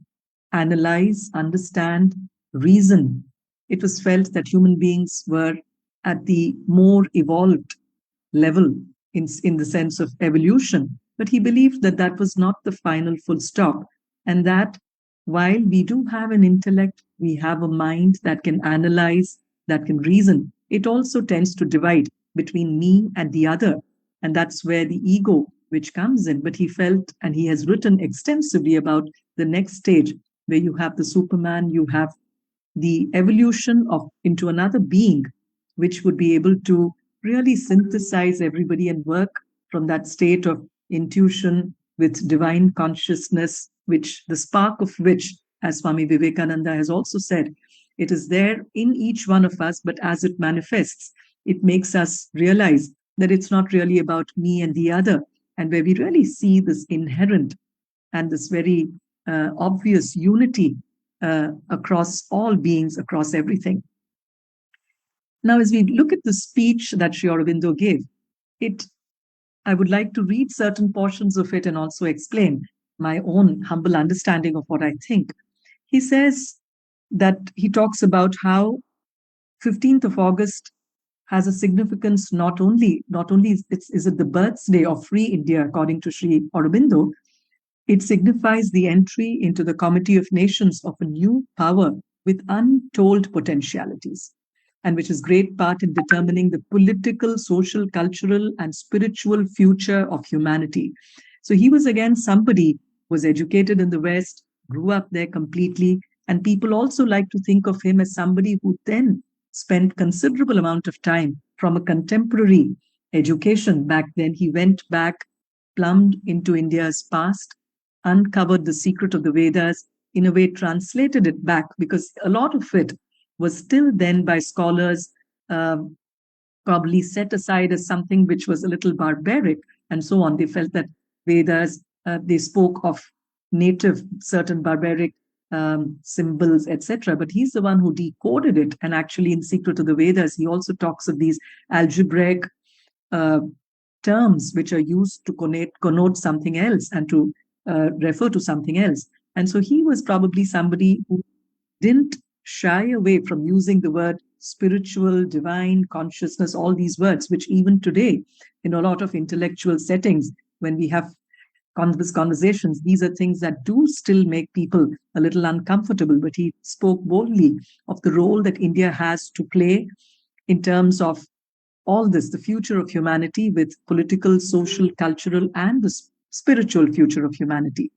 analyze, understand, reason, it was felt that human beings were at the more evolved level in the sense of evolution. But he believed that that was not the final full stop, and that while we do have an intellect, we have a mind that can analyze, that can reason, it also tends to divide between me and the other. And that's where the ego which comes in. But he felt, and he has written extensively about the next stage, where you have the Superman, you have the evolution of into another being, which would be able to really synthesize everybody and work from that state of intuition with divine consciousness, which the spark of which, as Swami Vivekananda has also said, it is there in each one of us, but as it manifests, it makes us realize that it's not really about me and the other, and where we really see this inherent and this very obvious unity across all beings, across everything. Now, as we look at the speech that Sri Aurobindo gave, I would like to read certain portions of it and also explain my own humble understanding of what I think. He says that he talks about how 15th of August has a significance not only is it the birthday of free India according to Sri Aurobindo, it signifies the entry into the Committee of Nations of a new power with untold potentialities, and which is great part in determining the political, social, cultural, and spiritual future of humanity. So he was again somebody who was educated in the West, grew up there completely, and people also like to think of him as somebody who then spent considerable amount of time from a contemporary education back then. He went back, plumbed into India's past, uncovered the secret of the Vedas, in a way translated it back, because a lot of it was still then by scholars probably set aside as something which was a little barbaric and so on. They felt that Vedas, they spoke of native certain barbaric symbols, etc. But he's the one who decoded it. And actually in Secret of the Vedas, he also talks of these algebraic terms which are used to connote something else and to refer to something else. And so he was probably somebody who didn't shy away from using the word spiritual, divine, consciousness, all these words, which even today, in a lot of intellectual settings, when we have conversations, these are things that do still make people a little uncomfortable. But he spoke boldly of the role that India has to play in terms of all this, the future of humanity, with political, social, cultural, and the spiritual future of humanity.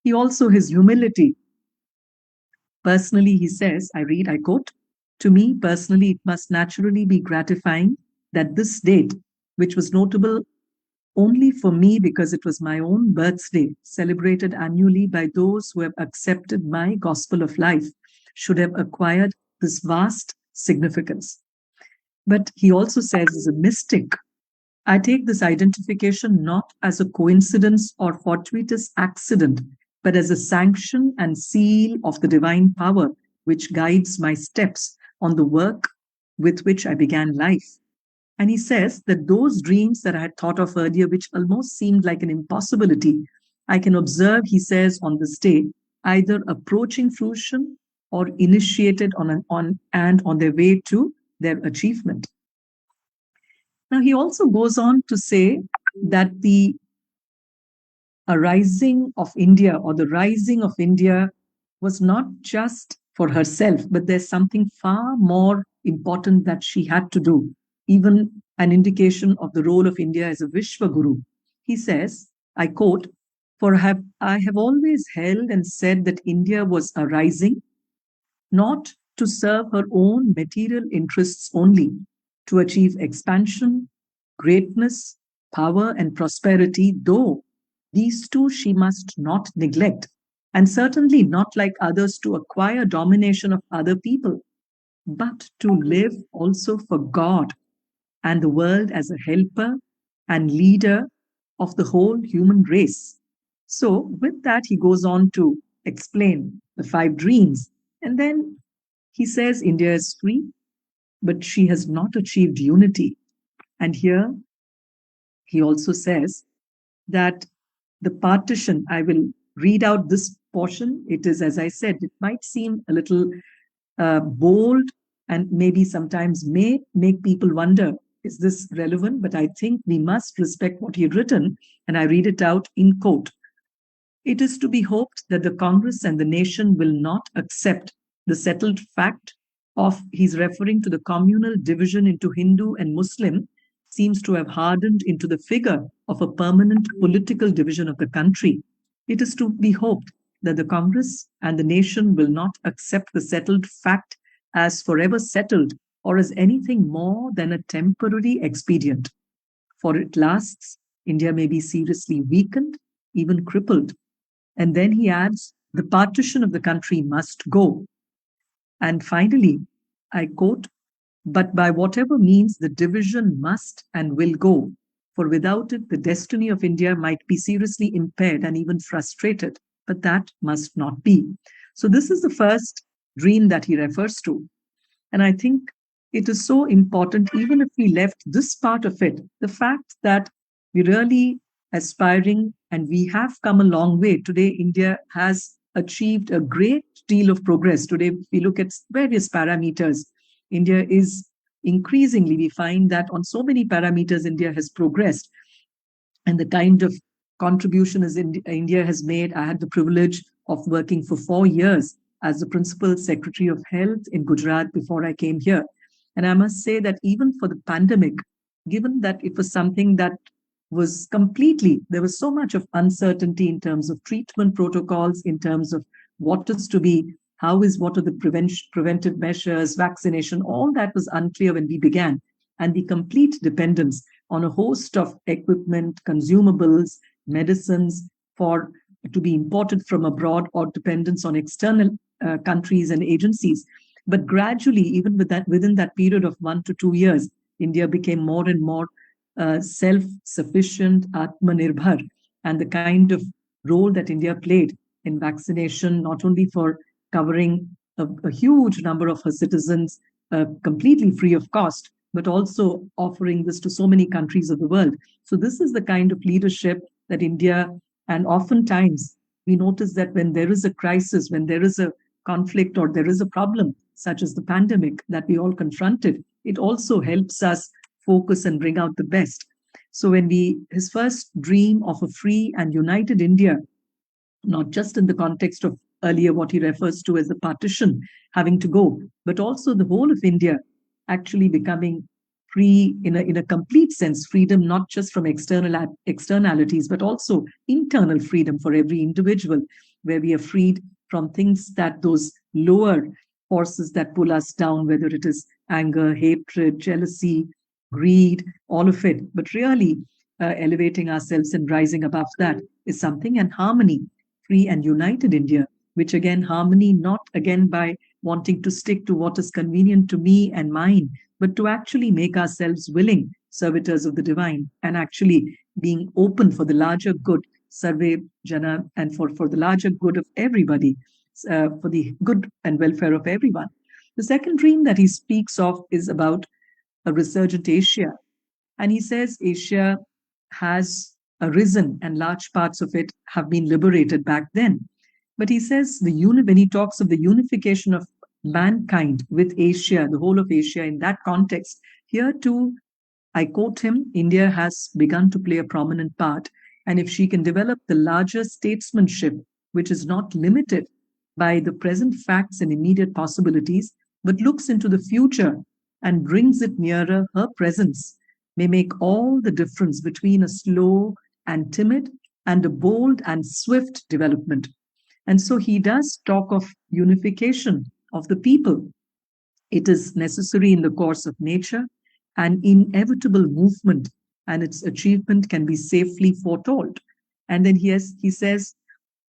He also, his humility. Personally, he says, I quote, "To me personally, it must naturally be gratifying that this date, which was notable only for me because it was my own birthday, celebrated annually by those who have accepted my gospel of life, should have acquired this vast significance." But he also says, as a mystic, "I take this identification not as a coincidence or fortuitous accident, but as a sanction and seal of the divine power which guides my steps on the work with which I began life." And he says that those dreams that I had thought of earlier, which almost seemed like an impossibility, I can observe, he says, on this day, either approaching fruition or initiated on their way to their achievement. Now, he also goes on to say that the arising of India, or the rising of India, was not just for herself, but there's something far more important that she had to do, even an indication of the role of India as a Vishwaguru. He says, I quote, I have always held and said that India was arising, not to serve her own material interests only, to achieve expansion, greatness, power, and prosperity, though these two she must not neglect, and certainly not like others to acquire domination of other people, but to live also for God and the world as a helper and leader of the whole human race. So, with that, he goes on to explain the 5 dreams. And then he says India is free, but she has not achieved unity. And here he also says that the partition, I will read out this portion. It is, as I said, it might seem a little bold and maybe sometimes may make people wonder, is this relevant? But I think we must respect what he had written, and I read it out in quote. "It is to be hoped that the Congress and the nation will not accept the settled fact of," he's referring to the communal division into Hindu and Muslim, seems to have hardened into the figure of a permanent political division of the country. "It is to be hoped that the Congress and the nation will not accept the settled fact as forever settled or as anything more than a temporary expedient. For it lasts, India may be seriously weakened, even crippled." And then he adds, "The partition of the country must go." And finally, I quote, "But by whatever means the division must and will go, for without it the destiny of India might be seriously impaired and even frustrated, but that must not be." So this is the first dream that he refers to. And I think it is so important, even if we left this part of it, the fact that we're really aspiring and we have come a long way. Today, India has achieved a great deal of progress. Today, if we look at various parameters, India is increasingly, we find that on so many parameters, India has progressed. And the kind of contribution as India has made, I had the privilege of working for 4 years as the Principal Secretary of Health in Gujarat before I came here. And I must say that even for the pandemic, given that it was something that was completely, there was so much of uncertainty in terms of treatment protocols, in terms of what is to be, what are the preventive measures, vaccination, all that was unclear when we began. And the complete dependence on a host of equipment, consumables, medicines to be imported from abroad, or dependence on external countries and agencies. But gradually, even within that period of 1 to 2 years, India became more and more self-sufficient, Atmanirbhar, and the kind of role that India played in vaccination, not only for covering a huge number of her citizens completely free of cost, but also offering this to so many countries of the world. So this is the kind of leadership that India, and oftentimes we notice that when there is a crisis, when there is a conflict or there is a problem, such as the pandemic that we all confronted, it also helps us focus and bring out the best. So his first dream of a free and united India, not just in the context of earlier what he refers to as the partition having to go, but also the whole of India actually becoming free in a complete sense, freedom not just from externalities, but also internal freedom for every individual, where we are freed from things that those lower forces that pull us down, whether it is anger, hatred, jealousy, greed, all of it. But really, elevating ourselves and rising above that is something, and harmony, free and united India, which again, harmony not again by wanting to stick to what is convenient to me and mine, but to actually make ourselves willing servitors of the divine and actually being open for the larger good, Sarve Jana, and for the larger good of everybody, for the good and welfare of everyone. The second dream that he speaks of is about a resurgent Asia. And he says Asia has arisen and large parts of it have been liberated back then. But he says when he talks of the unification of mankind with Asia, the whole of Asia in that context, here too, I quote him, India has begun to play a prominent part. And if she can develop the larger statesmanship, which is not limited by the present facts and immediate possibilities, but looks into the future and brings it nearer, her presence may make all the difference between a slow and timid and a bold and swift development. And so he does talk of unification of the people. It is necessary in the course of nature, an inevitable movement, and its achievement can be safely foretold. And then he says,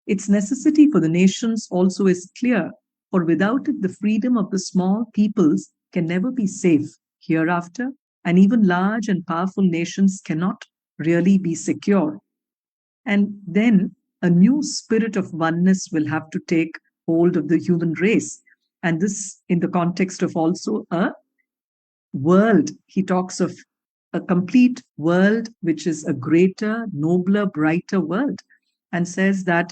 its necessity for the nations also is clear, for without it, the freedom of the small peoples can never be safe hereafter, and even large and powerful nations cannot really be secure. And then a new spirit of oneness will have to take hold of the human race. And this in the context of also a world. He talks of a complete world, which is a greater, nobler, brighter world, and says that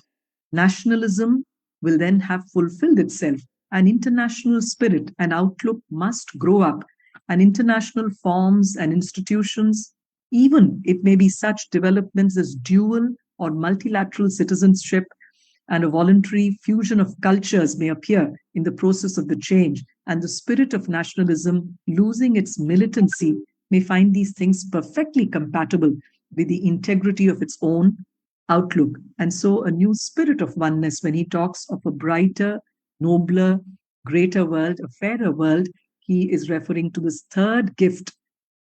nationalism will then have fulfilled itself. An international spirit and outlook must grow up, and international forms and institutions, even it may be such developments as dual or multilateral citizenship and a voluntary fusion of cultures may appear in the process of the change, and the spirit of nationalism, losing its militancy, may find these things perfectly compatible with the integrity of its own outlook. And so a new spirit of oneness, when he talks of a brighter, nobler, greater world, a fairer world, he is referring to this third gift,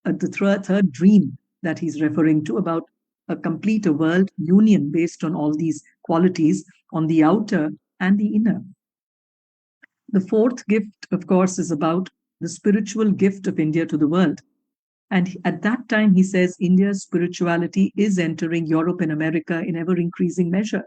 the third dream that he's referring to, about a complete world union based on all these qualities on the outer and the inner. The fourth gift, of course, is about the spiritual gift of India to the world. And at that time, he says India's spirituality is entering Europe and America in ever increasing measure.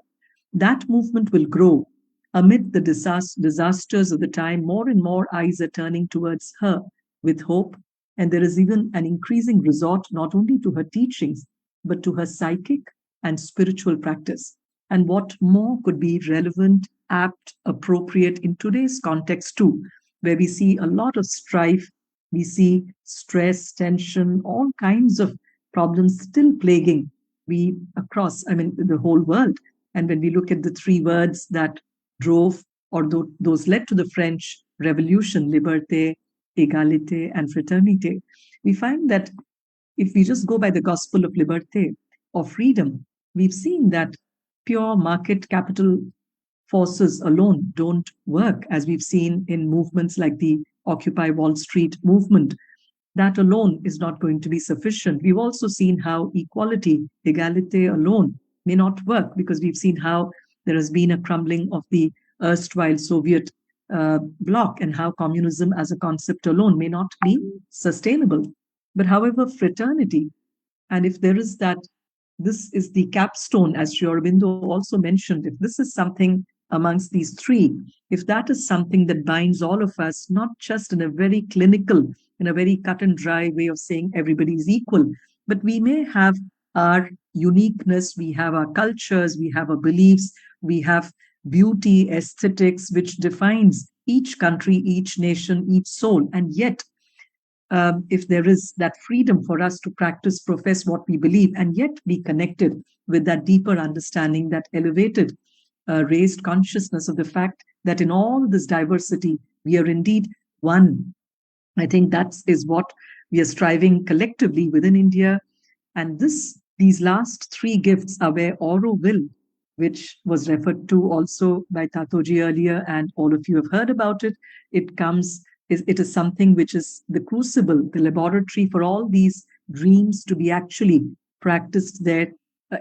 That movement will grow. Amid the disasters of the time, more and more eyes are turning towards her with hope. And there is even an increasing resort not only to her teachings, but to her psychic and spiritual practice. And what more could be relevant, apt, appropriate in today's context too, where we see a lot of strife, we see stress, tension, all kinds of problems still plaguing the whole world. And when we look at the three words that drove or those led to the French Revolution, liberté, égalité, and fraternité, we find that if we just go by the gospel of liberté, or freedom, we've seen that pure market capital forces alone don't work, as we've seen in movements like the Occupy Wall Street movement. That alone is not going to be sufficient. We've also seen how equality, égalité alone may not work, because we've seen how there has been a crumbling of the erstwhile Soviet bloc, and how communism as a concept alone may not be sustainable. But however, fraternity, and if there is that, this is the capstone, as Sri Aurobindo also mentioned, if this is something amongst these three, if that is something that binds all of us, not just in a very clinical, in a very cut and dry way of saying everybody is equal, but we may have our uniqueness, we have our cultures, we have our beliefs, we have beauty, aesthetics, which defines each country, each nation, each soul. And yet, if there is that freedom for us to practice, profess what we believe, and yet be connected with that deeper understanding, that elevated, raised consciousness of the fact that in all this diversity, we are indeed one. I think that is what we are striving collectively within India. And these last three gifts are where Aurobindo, which was referred to also by Tatoji earlier, and all of you have heard about it. It is something which is the crucible, the laboratory for all these dreams to be actually practiced there,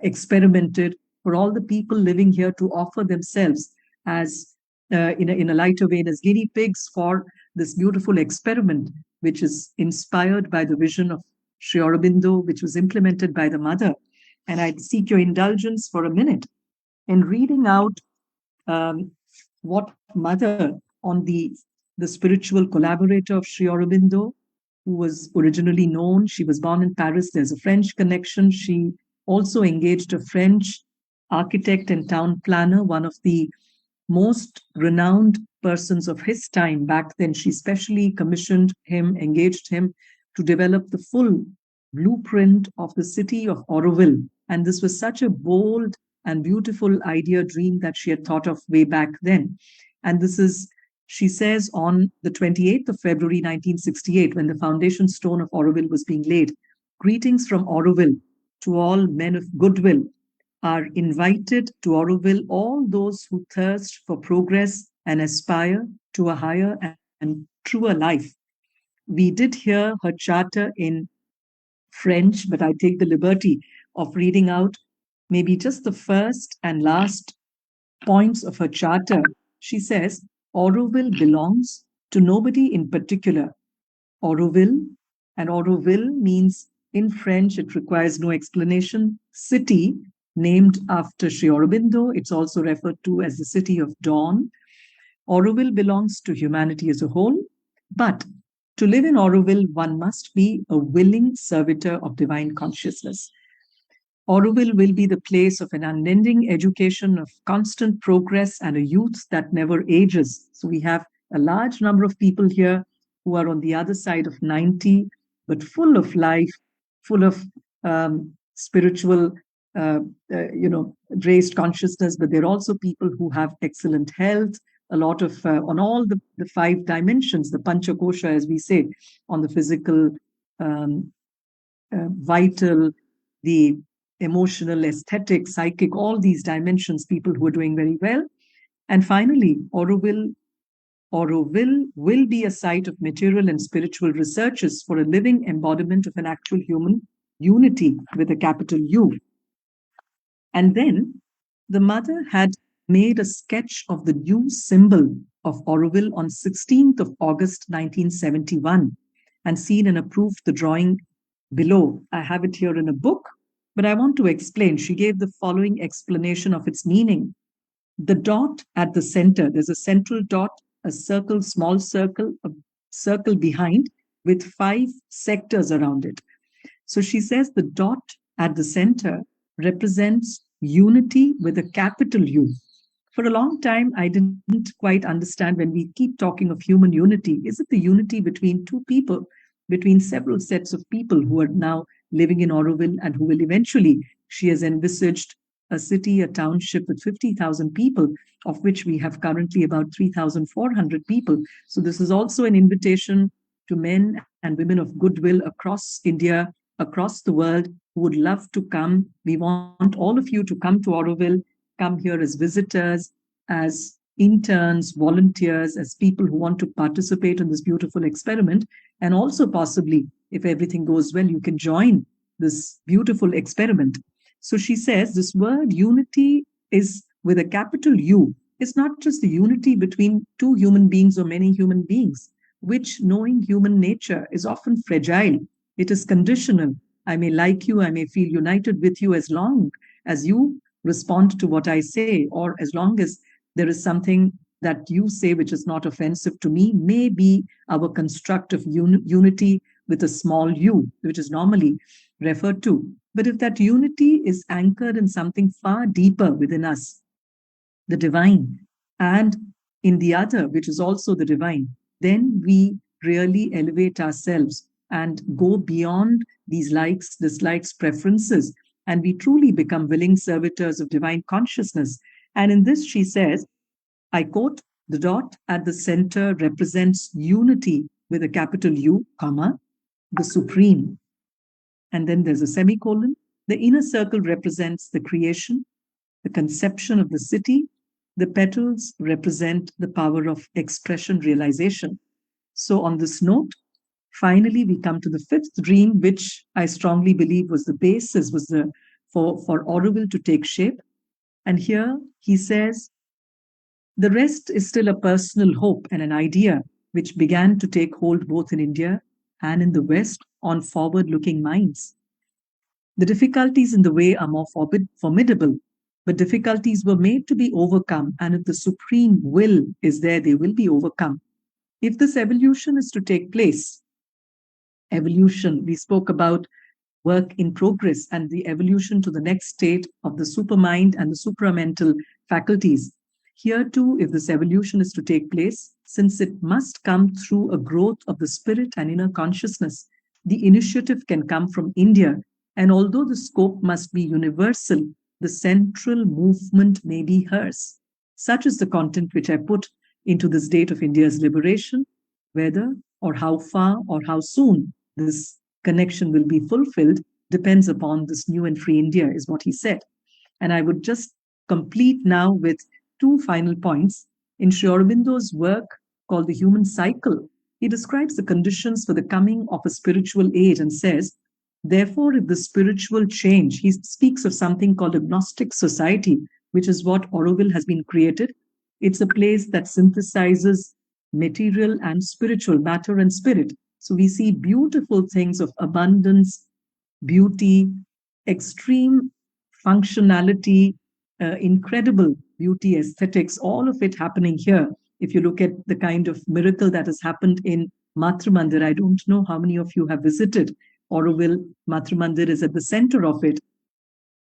experimented, for all the people living here to offer themselves as in a lighter vein as guinea pigs for this beautiful experiment, which is inspired by the vision of Sri Aurobindo, which was implemented by the mother. And I'd seek your indulgence for a minute in reading out what mother, on the spiritual collaborator of Sri Aurobindo, who was originally known. She was born in Paris. There's a French connection. She also engaged a French architect and town planner, one of the most renowned persons of his time back then. She specially commissioned him, engaged him to develop the full blueprint of the city of Auroville. And this was such a bold and beautiful idea, dream that she had thought of way back then. And this is, she says, on the 28th of February 1968, when the foundation stone of Auroville was being laid, greetings from Auroville to all men of goodwill. Are invited to Auroville all those who thirst for progress and aspire to a higher and truer life. We did hear her charter in French, but I take the liberty of reading out maybe just the first and last points of her charter. She says, Auroville belongs to nobody in particular. Auroville, and Auroville means in French, it requires no explanation, city named after Sri Aurobindo. It's also referred to as the city of dawn. Auroville belongs to humanity as a whole, but to live in Auroville, one must be a willing servitor of divine consciousness. Auroville will be the place of an unending education, of constant progress, and a youth that never ages. So we have a large number of people here who are on the other side of 90, but full of life, full of spiritual, raised consciousness. But they're also people who have excellent health, a lot of, on all the five dimensions, the Panchakosha, as we say, on the physical, vital, the emotional, aesthetic, psychic, all these dimensions, people who are doing very well. And finally, Auroville will be a site of material and spiritual researches for a living embodiment of an actual human unity with a capital U. And then the mother had made a sketch of the new symbol of Auroville on 16th of August 1971 and seen and approved the drawing below. I have it here in a book, but I want to explain. She gave the following explanation of its meaning. The dot at the center, there's a central dot, a circle, small circle, a circle behind with 5 sectors around it. So she says the dot at the center represents unity with a capital U. For a long time, I didn't quite understand when we keep talking of human unity. Is it the unity between two people, between several sets of people who are now living in Auroville and who will eventually, she has envisaged a city, a township with 50,000 people, of which we have currently about 3,400 people. So this is also an invitation to men and women of goodwill across India, across the world, who would love to come. We want all of you to come to Auroville, come here as visitors, as interns, volunteers, as people who want to participate in this beautiful experiment. And also possibly, if everything goes well, you can join this beautiful experiment. So she says this word unity is with a capital U. It's not just the unity between two human beings or many human beings, which, knowing human nature, is often fragile. It is conditional. I may like you, I may feel united with you as long as you respond to what I say, or as long as there is something that you say which is not offensive to me, may be our construct of unity with a small u, which is normally referred to. But if that unity is anchored in something far deeper within us, the divine, and in the other, which is also the divine, then we really elevate ourselves and go beyond these likes, dislikes, preferences, and we truly become willing servitors of divine consciousness. And in this, she says, I quote, the dot at the center represents unity with a capital U, comma, the supreme. And then there's a semicolon. The inner circle represents the creation, the conception of the city. The petals represent the power of expression realization. So on this note, finally, we come to the fifth dream, which I strongly believe was the basis, for Aurobindo to take shape. And here he says, the rest is still a personal hope and an idea which began to take hold both in India and in the West on forward-looking minds. The difficulties in the way are more formidable, but difficulties were made to be overcome, and if the supreme will is there, they will be overcome. If this evolution is to take place, evolution, we spoke about work in progress and the evolution to the next state of the supermind and the supramental faculties. Here too, if this evolution is to take place, since it must come through a growth of the spirit and inner consciousness, the initiative can come from India. And although the scope must be universal, the central movement may be hers. Such is the content which I put into this date of India's liberation. Whether or how far or how soon this connection will be fulfilled depends upon this new and free India, is what he said. And I would just complete now with two final points. In Sri Aurobindo's work called The Human Cycle, he describes the conditions for the coming of a spiritual age and says, therefore, if the spiritual change, he speaks of something called a Gnostic society, which is what Aurobindo has been created. It's a place that synthesizes material and spiritual, matter and spirit. So we see beautiful things of abundance, beauty, extreme functionality, incredible beauty, aesthetics, all of it happening here. If you look at the kind of miracle that has happened in Matra Mandir, I don't know how many of you have visited Aurobindo. Matra Mandir is at the center of it.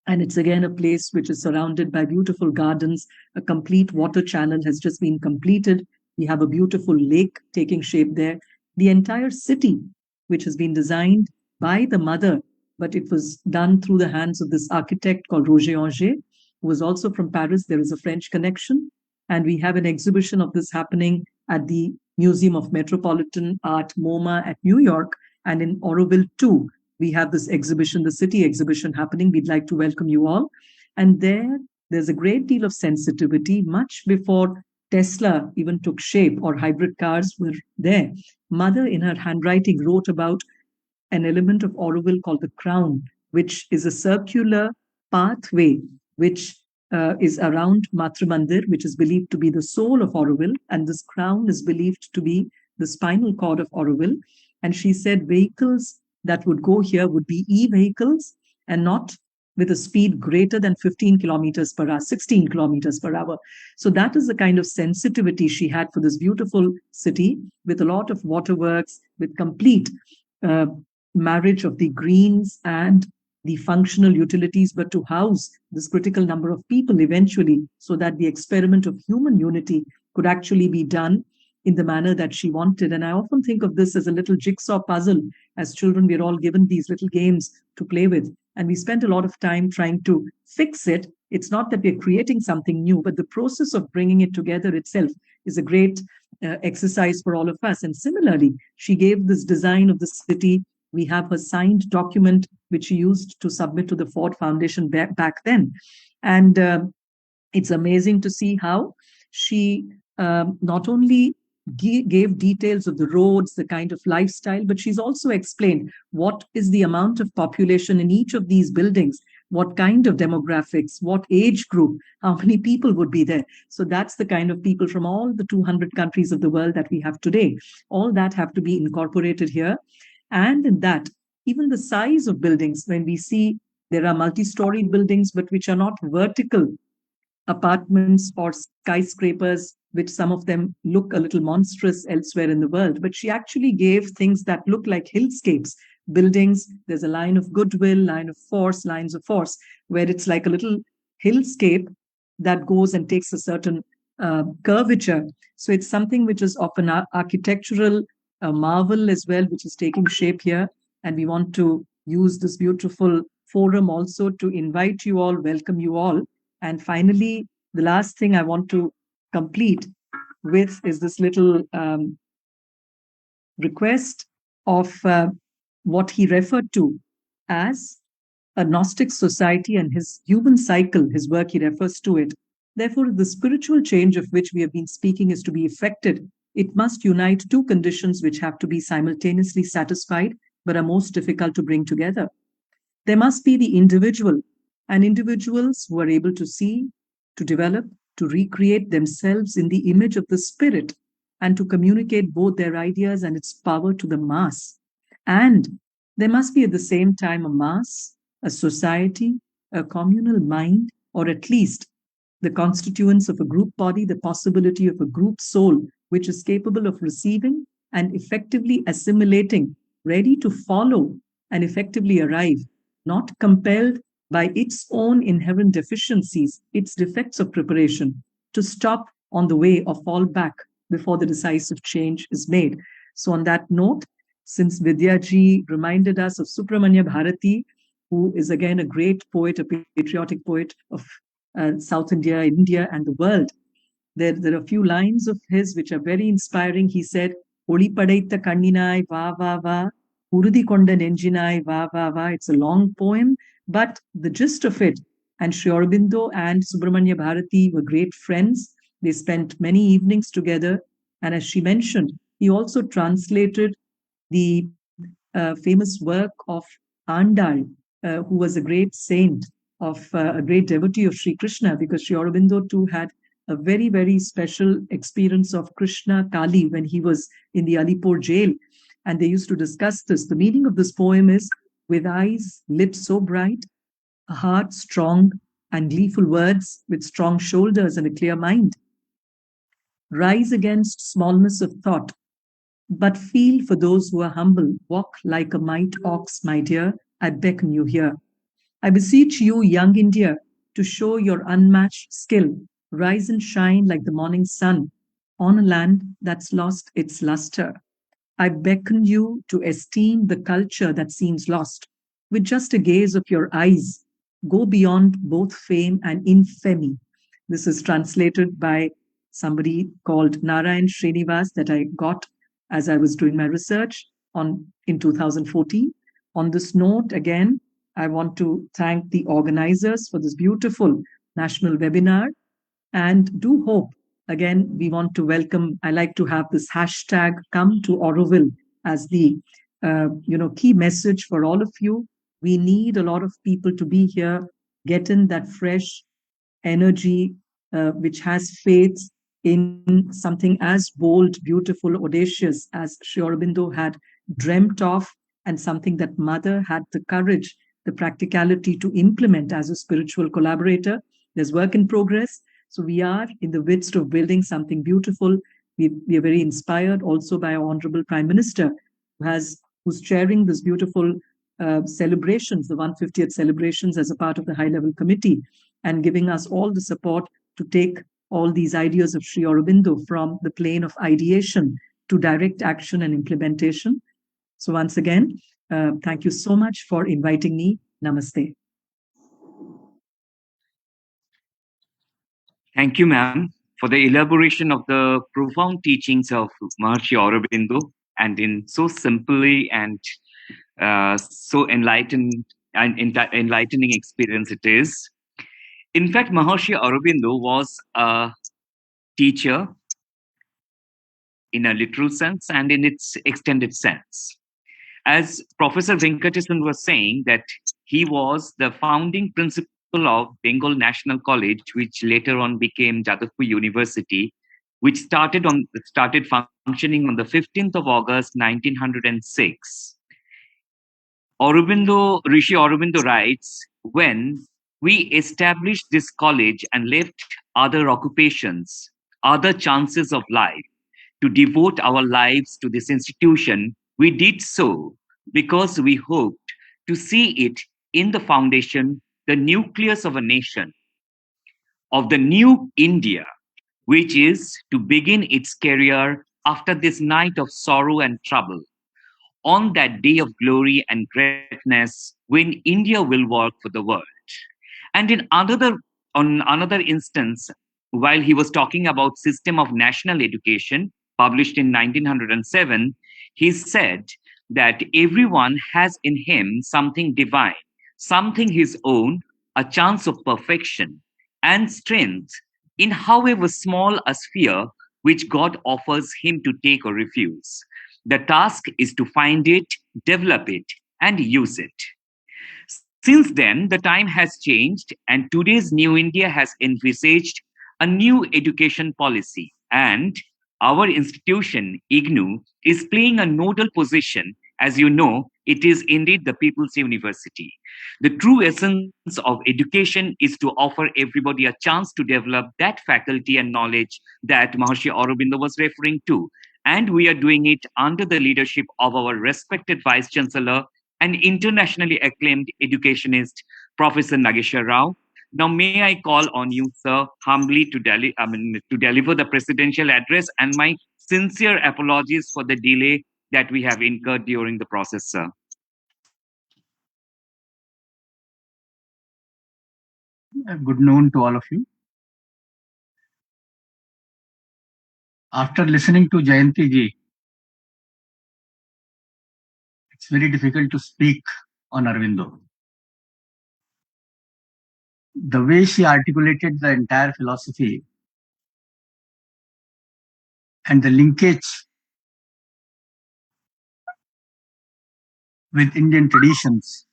And it's again a place which is surrounded by beautiful gardens. A complete water channel has just been completed. We have a beautiful lake taking shape there. The entire city, which has been designed by the mother, but it was done through the hands of this architect called Roger Anger, who was also from Paris. There is a French connection. And we have an exhibition of this happening at the Museum of Metropolitan Art, MoMA at New York. And in Aurobindo too, we have this exhibition, the city exhibition happening. We'd like to welcome you all. And there's a great deal of sensitivity, much before Tesla even took shape or hybrid cars were there. Mother, in her handwriting, wrote about an element of Aurobindo called the crown, which is a circular pathway which is around Matra Mandir, which is believed to be the soul of Aurobindo. And this crown is believed to be the spinal cord of Aurobindo. And she said vehicles that would go here would be e-vehicles and not with a speed greater than 15 kilometers per hour, 16 kilometers per hour. So that is the kind of sensitivity she had for this beautiful city with a lot of waterworks, with complete marriage of the greens and the functional utilities, but to house this critical number of people eventually, so that the experiment of human unity could actually be done in the manner that she wanted. And I often think of this as a little jigsaw puzzle. As children, we're all given these little games to play with. And we spent a lot of time trying to fix it. It's not that we're creating something new, but the process of bringing it together itself is a great exercise for all of us. And similarly, she gave this design of the city. We have her signed document, which she used to submit to the Ford Foundation back then. And it's amazing to see how she not only gave details of the roads, the kind of lifestyle, but she's also explained what is the amount of population in each of these buildings, what kind of demographics, what age group, how many people would be there. So that's the kind of people from all the 200 countries of the world that we have today. All that have to be incorporated here. And in that, even the size of buildings, when we see there are multi-storied buildings, but which are not vertical apartments or skyscrapers, which some of them look a little monstrous elsewhere in the world. But she actually gave things that look like hillscapes, buildings. There's a line of goodwill, line of force, lines of force, where it's like a little hillscape that goes and takes a certain curvature. So it's something which is of an architectural marvel as well, which is taking shape here. And we want to use this beautiful forum also to invite you all, welcome you all. And finally, the last thing I want to complete with is this little request of what he referred to as a Gnostic society and his human cycle, his work, he refers to it. Therefore, the spiritual change of which we have been speaking is to be effected. It must unite two conditions which have to be simultaneously satisfied but are most difficult to bring together. There must be the individual, and individuals who are able to see, to develop, to recreate themselves in the image of the spirit, and to communicate both their ideas and its power to the mass. And there must be at the same time a mass, a society, a communal mind, or at least the constituents of a group body, the possibility of a group soul, which is capable of receiving and effectively assimilating, ready to follow and effectively arrive, not compelled by its own inherent deficiencies, its defects of preparation, to stop on the way or fall back before the decisive change is made. So, on that note, since Vidyaji reminded us of Subramanya Bharati, who is again a great poet, a patriotic poet of South India, and the world, there are a few lines of his which are very inspiring. He said, Oli padaitha kanninai va va va, urudi konda nenjinai va va va. It's a long poem, but the gist of it, and Sri Aurobindo and Subramanya Bharati were great friends. They spent many evenings together. And as she mentioned, he also translated the famous work of Andal, who was a great saint, of a great devotee of Sri Krishna, because Sri Aurobindo too had a very, very special experience of Krishna Kali when he was in the Alipur jail. And they used to discuss this. The meaning of this poem is, with eyes, lips so bright, a heart strong, and gleeful words, with strong shoulders and a clear mind. Rise against smallness of thought, but feel for those who are humble. Walk like a might ox, my dear, I beckon you here. I beseech you, young India, to show your unmatched skill. Rise and shine like the morning sun on a land that's lost its luster. I beckon you to esteem the culture that seems lost. With just a gaze of your eyes, go beyond both fame and infamy. This is translated by somebody called Narayan Srinivas that I got as I was doing my research in 2014. On this note, again, I want to thank the organizers for this beautiful national webinar, and do hope, again, we want to welcome, I like to have this hashtag come to Auroville as the key message for all of you. We need a lot of people to be here, get in that fresh energy, which has faith in something as bold, beautiful, audacious as Sri Aurobindo had dreamt of, and something that Mother had the courage, the practicality to implement as a spiritual collaborator. There's work in progress. So we are in the midst of building something beautiful. We are very inspired also by our Honorable Prime Minister, who's chairing this beautiful celebrations, the 150th celebrations, as a part of the high-level committee, and giving us all the support to take all these ideas of Sri Aurobindo from the plane of ideation to direct action and implementation. So once again, thank you so much for inviting me. Namaste. Thank you, ma'am, for the elaboration of the profound teachings of Maharishi Aurobindo, and in so simply and so enlightening experience it is. In fact, Maharishi Aurobindo was a teacher in a literal sense and in its extended sense. As Professor Venkatesan was saying, that he was the founding principal of Bengal National College, which later on became Jadavpur University, which started functioning on the 15th of August, 1906. Rishi Aurobindo writes, when we established this college and left other occupations, other chances of life, to devote our lives to this institution, we did so because we hoped to see it in the foundation, the nucleus of a nation, of the new India, which is to begin its career after this night of sorrow and trouble, on that day of glory and greatness when India will work for the world. And on another instance, while he was talking about system of national education published in 1907, he said, that everyone has in him something divine, something his own, a chance of perfection and strength in however small a sphere which God offers him to take or refuse. The task is to find it, develop it, and use it. Since then, the time has changed, and today's New India has envisaged a new education policy. And our institution, IGNOU, is playing a nodal position. As you know, it is indeed the People's University. The true essence of education is to offer everybody a chance to develop that faculty and knowledge that Maharshi Aurobindo was referring to. And we are doing it under the leadership of our respected Vice Chancellor, an internationally acclaimed educationist, Professor Nagesha Rao. Now, may I call on you, sir, humbly to deliver the presidential address, and my sincere apologies for the delay that we have incurred during the process, sir. Good noon to all of you. After listening to Jayanti ji, it's very difficult to speak on Aurobindo. The way she articulated the entire philosophy and the linkage with Indian traditions,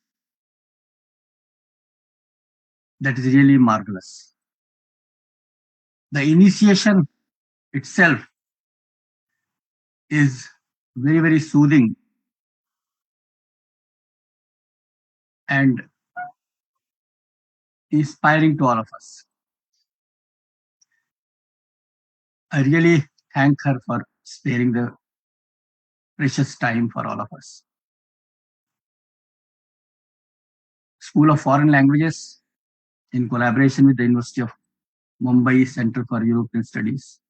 that is really marvelous. The initiation itself is very, very soothing and inspiring to all of us. I really thank her for sparing the precious time for all of us. School of Foreign Languages, in collaboration with the University of Mumbai Center for European Studies,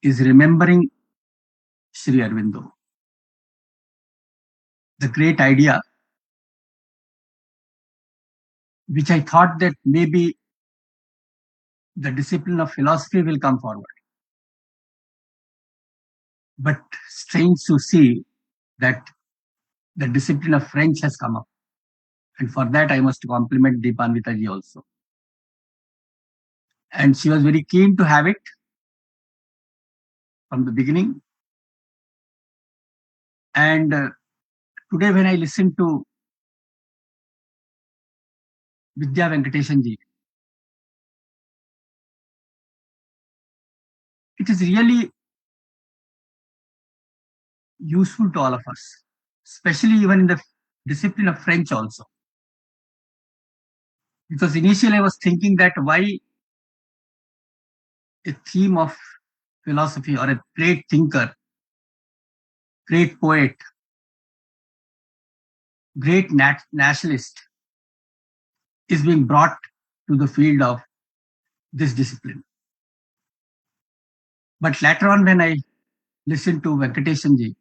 is remembering Sri Aurobindo. The great idea, which I thought that maybe the discipline of philosophy will come forward. But strange to see that the discipline of French has come up. And for that, I must compliment Deepanvita ji also. And she was very keen to have it from the beginning. And today, when I listened to Vidya Venkateshan ji, it is really useful to all of us, especially even in the discipline of French also. Because initially I was thinking that why a theme of philosophy or a great thinker, great poet, great nationalist is being brought to the field of this discipline. But later on, when I listened to Venkateshan ji,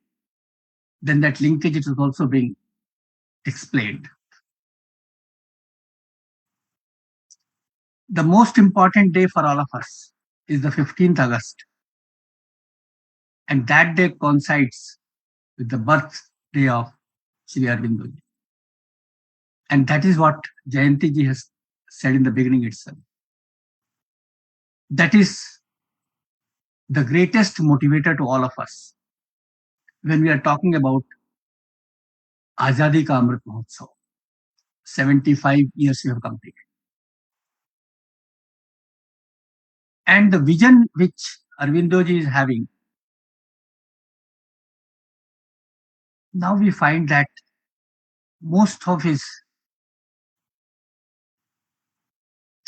then that linkage is also being explained. The most important day for all of us is the 15th August. And that day coincides with the birthday of Sri Aurobindo ji. And that is what Jayanti ji has said in the beginning itself. That is the greatest motivator to all of us when we are talking about Azadi Ka Amrit Mahotsav. 75 years we have completed. And the vision which Aurobindo ji is having, now we find that most of his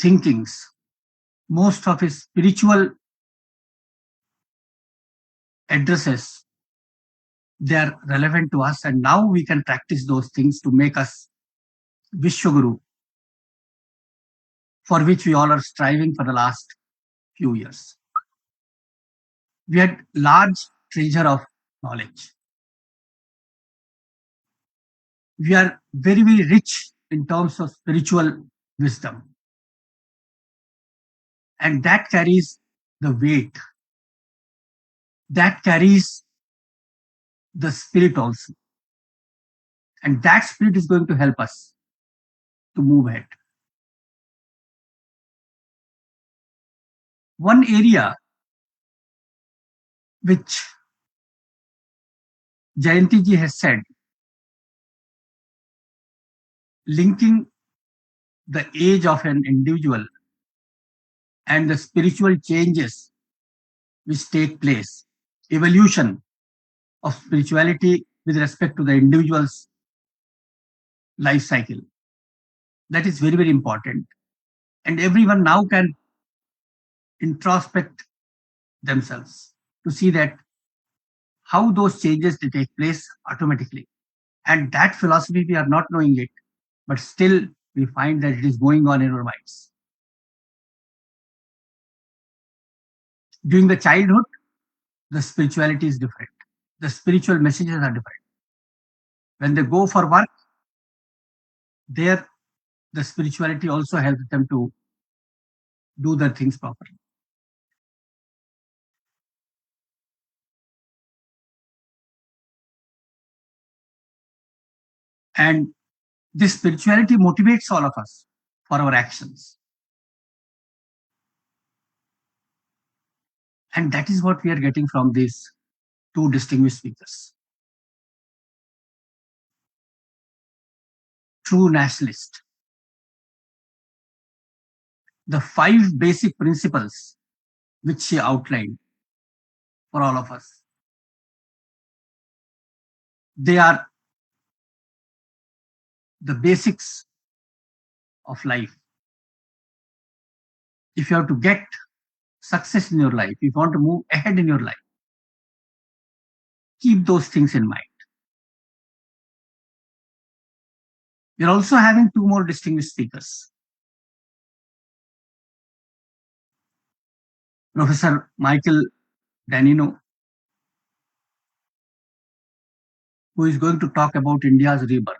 thinkings, most of his spiritual addresses, they are relevant to us, and now we can practice those things to make us Vishwaguru, for which we all are striving for the last few years. We had large treasure of knowledge. We are very, very rich in terms of spiritual wisdom. And that carries the weight. That carries the spirit also. And that spirit is going to help us to move ahead. One area which Jayanti ji has said, linking the age of an individual and the spiritual changes which take place, evolution of spirituality with respect to the individual's life cycle. That is very, very important. And everyone now can introspect themselves to see that how those changes they take place automatically. And that philosophy, we are not knowing it, but still we find that it is going on in our minds. During the childhood, the spirituality is different. The spiritual messages are different. When they go for work, there the spirituality also helps them to do their things properly. And this spirituality motivates all of us for our actions. And that is what we are getting from these two distinguished speakers. True nationalist. The 5 basic principles which she outlined for all of us, they are the basics of life. If you have to get success in your life, if you want to move ahead in your life, keep those things in mind. We're also having 2 more distinguished speakers. Professor Michael Danino, who is going to talk about India's rebirth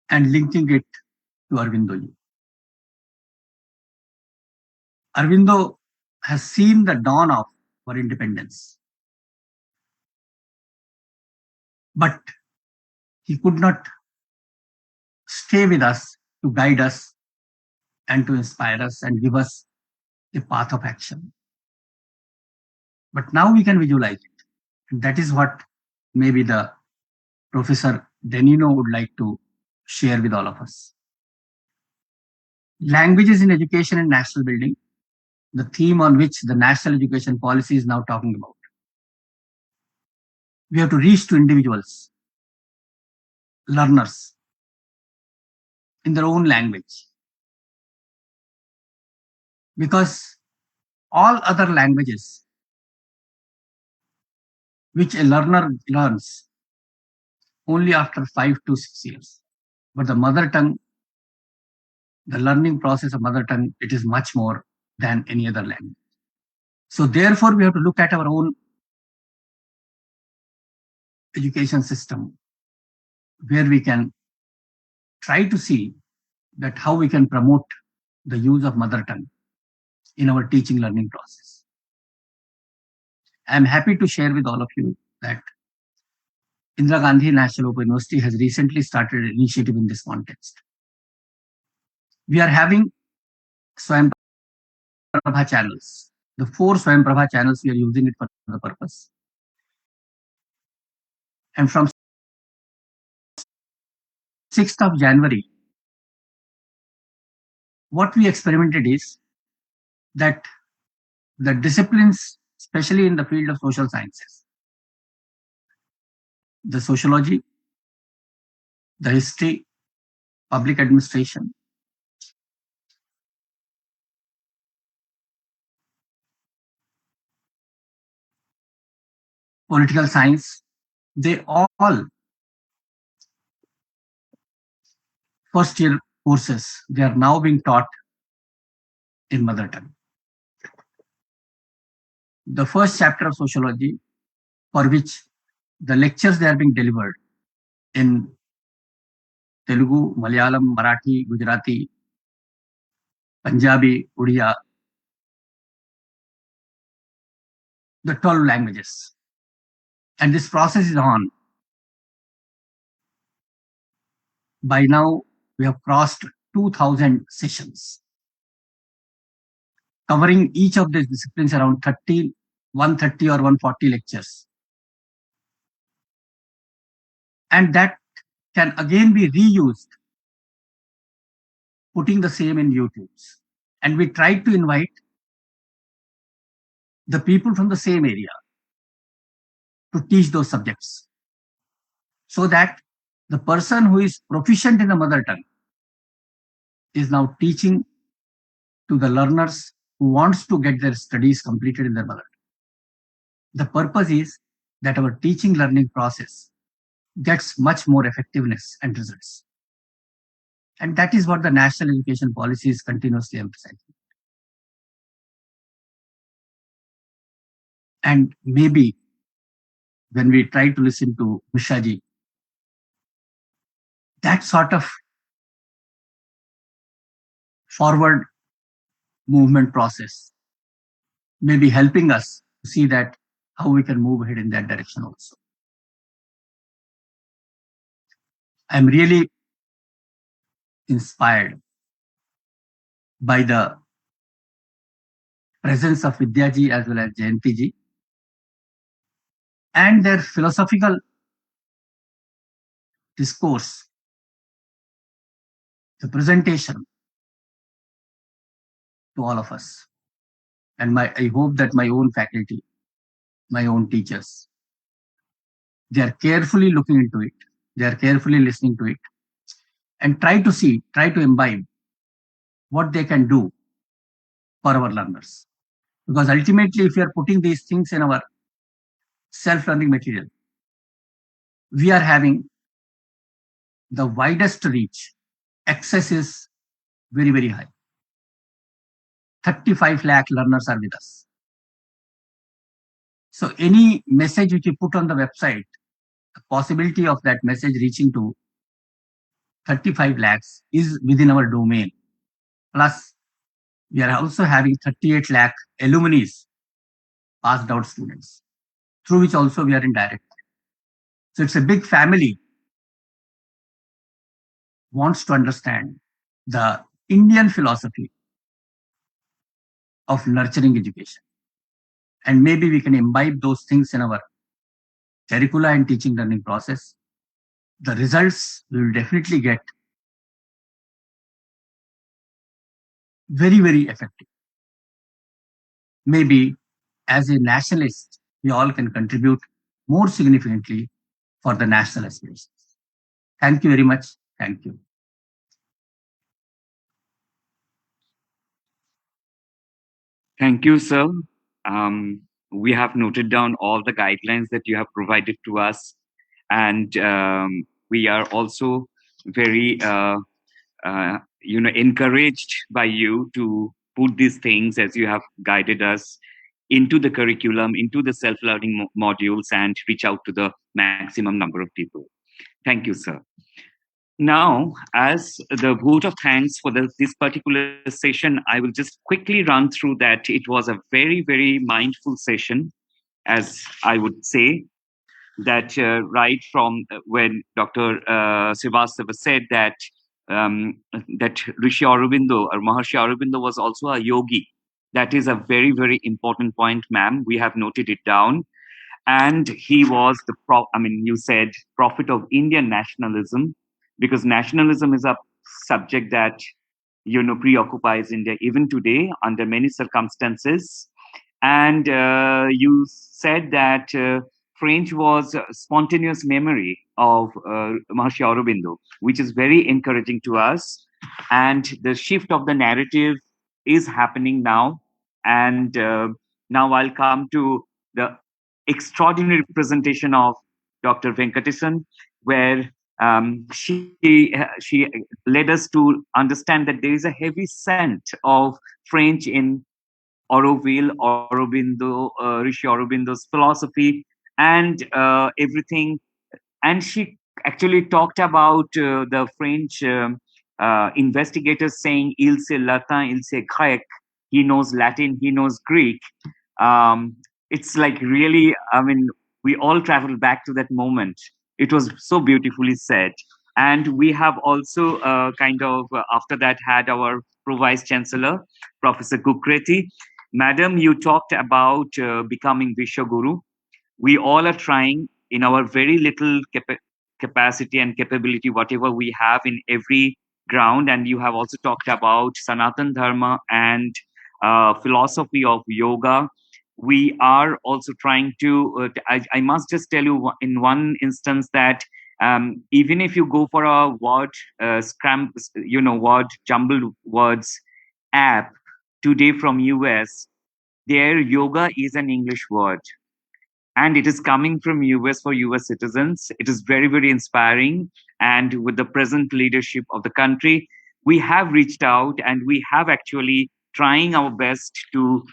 and linking it to Aurobindo. Aurobindo has seen the dawn of our independence, but he could not stay with us to guide us and to inspire us and give us a path of action. But now we can visualize it. And that is what maybe the Professor Danino would like to share with all of us. Languages in education and national building, the theme on which the national education policy is now talking about. We have to reach to individuals, learners, in their own language. Because all other languages which a learner learns only after 5 to 6 years. But the mother tongue, the learning process of mother tongue, it is much more than any other language. So therefore, we have to look at our own education system, where we can try to see that how we can promote the use of mother tongue in our teaching learning process. I am happy to share with all of you that Indira Gandhi National Open University has recently started an initiative in this context. We are having Swayam Prabha channels. The 4 Swayam Prabha channels, we are using it for the purpose. And from 6th of January, what we experimented is that the disciplines, especially in the field of social sciences, the sociology, the history, public administration, political science, they all first year courses, they are now being taught in mother tongue. The first chapter of sociology, for which the lectures they are being delivered in Telugu, Malayalam, Marathi, Gujarati, Punjabi, Odia, the 12 languages. And this process is on. By now, we have crossed 2,000 sessions, covering each of these disciplines around 130 or 140 lectures. And that can again be reused, putting the same in YouTubes. And we tried to invite the people from the same area to teach those subjects, so that the person who is proficient in the mother tongue is now teaching to the learners who wants to get their studies completed in their mother tongue. The purpose is that our teaching learning process gets much more effectiveness and results. And that is what the national education policy is continuously emphasizing. And maybe when we try to listen to Mishaji, that sort of forward movement process may be helping us to see that how we can move ahead in that direction also. I'm really inspired by the presence of Vidyaji as well as Jayantiji and their philosophical discourse, the presentation to all of us. And I hope that my own faculty, my own teachers, they are carefully looking into it. They are carefully listening to it and try to imbibe what they can do for our learners. Because ultimately, if we are putting these things in our self-learning material, we are having the widest reach. Access is very, very high. 35 lakh learners are with us. So any message which you put on the website, the possibility of that message reaching to 35 lakhs is within our domain. Plus, we are also having 38 lakh alumni, passed out students, through which also we are in direct. So it's a big family wants to understand the Indian philosophy of nurturing education. And maybe we can imbibe those things in our curricula and teaching learning process. The results we will definitely get very, very effective. Maybe as a nationalist, we all can contribute more significantly for the national aspirations. Thank you very much. Thank you. Thank you, sir. We have noted down all the guidelines that you have provided to us, and we are also very, encouraged by you to put these things as you have guided us into the curriculum, into the self-learning modules, and reach out to the maximum number of people. Thank you, sir. Now, as the vote of thanks for this particular session, I will just quickly run through that. It was a very, very mindful session, as I would say, that right from when Dr. Srivastava said that Rishi Aurobindo or Maharshi Aurobindo was also a yogi. That is a very, very important point, ma'am. We have noted it down. And he was you said prophet of Indian nationalism, because nationalism is a subject that preoccupies India even today under many circumstances. And you said that French was a spontaneous memory of Maharshi Aurobindo, which is very encouraging to us. And the shift of the narrative is happening now. And now I'll come to the extraordinary presentation of Dr. Venkatesan, where she led us to understand that there is a heavy scent of French in Aurobindo, Rishi Aurobindo's philosophy, and everything. And she actually talked about the French investigators saying, "Il sait latin, il sait grec." He knows Latin, he knows Greek. It's like really, we all traveled back to that moment. It was so beautifully said. And we have also after that had our Pro Vice Chancellor, Professor Kukreti. Madam, you talked about becoming Vishwaguru. We all are trying in our very little capacity and capability, whatever we have in every ground. And you have also talked about Sanatan Dharma and philosophy of yoga. We are also trying to, I must just tell you in one instance that even if you go for a word word jumbled words app today from US, their yoga is an English word and it is coming from US for US citizens. It is very, very inspiring. And with the present leadership of the country, we have reached out and we have actually trying our best to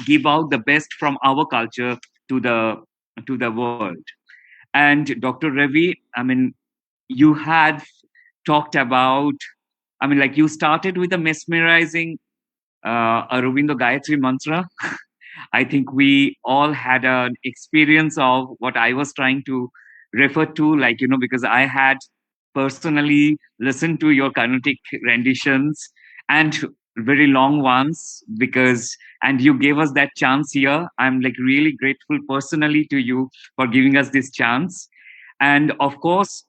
give out the best from our culture to the world. And Dr. Ravi, I mean, you had talked about, I mean, like you started with a mesmerizing Aurobindo Gayatri mantra. I think we all had an experience of what I was trying to refer to, like, because I had personally listened to your Carnatic renditions and very long ones and you gave us that chance here. I'm like really grateful personally to you for giving us this chance. And of course,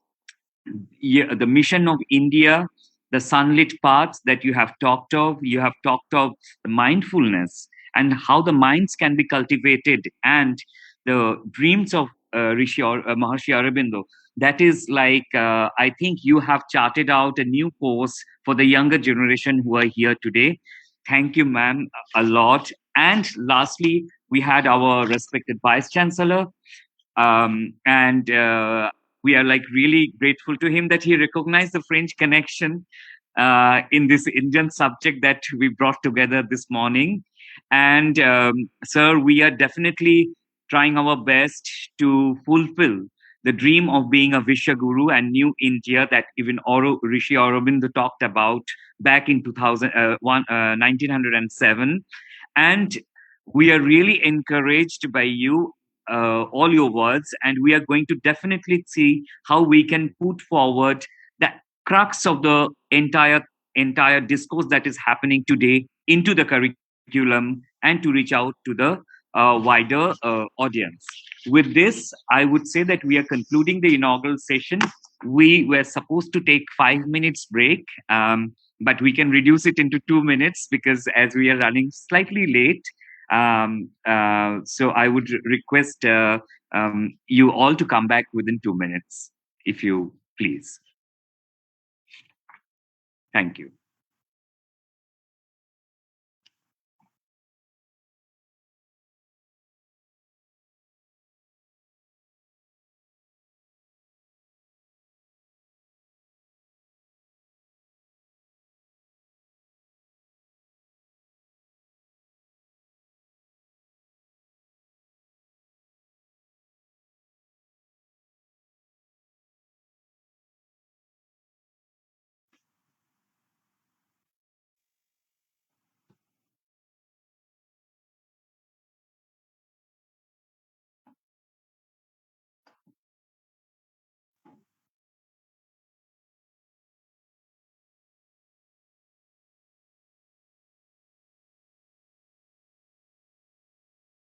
the mission of India, the sunlit paths that you have talked of the mindfulness and how the minds can be cultivated and the dreams of Maharshi Aurobindo. That is like, I think you have charted out a new course for the younger generation who are here today. Thank you, ma'am, a lot. And lastly, we had our respected Vice Chancellor, and we are like really grateful to him that he recognized the French connection in this Indian subject that we brought together this morning. And sir, we are definitely trying our best to fulfill the dream of being a Vishwaguru and new India that even Rishi Aurobindo talked about back in 1907. And we are really encouraged by you, all your words, and we are going to definitely see how we can put forward the crux of the entire discourse that is happening today into the curriculum and to reach out to the wider audience. With this, I would say that we are concluding the inaugural session. We were supposed to take 5 minutes break, but we can reduce it into 2 minutes because as we are running slightly late, so I would request you all to come back within 2 minutes, if you please. Thank you.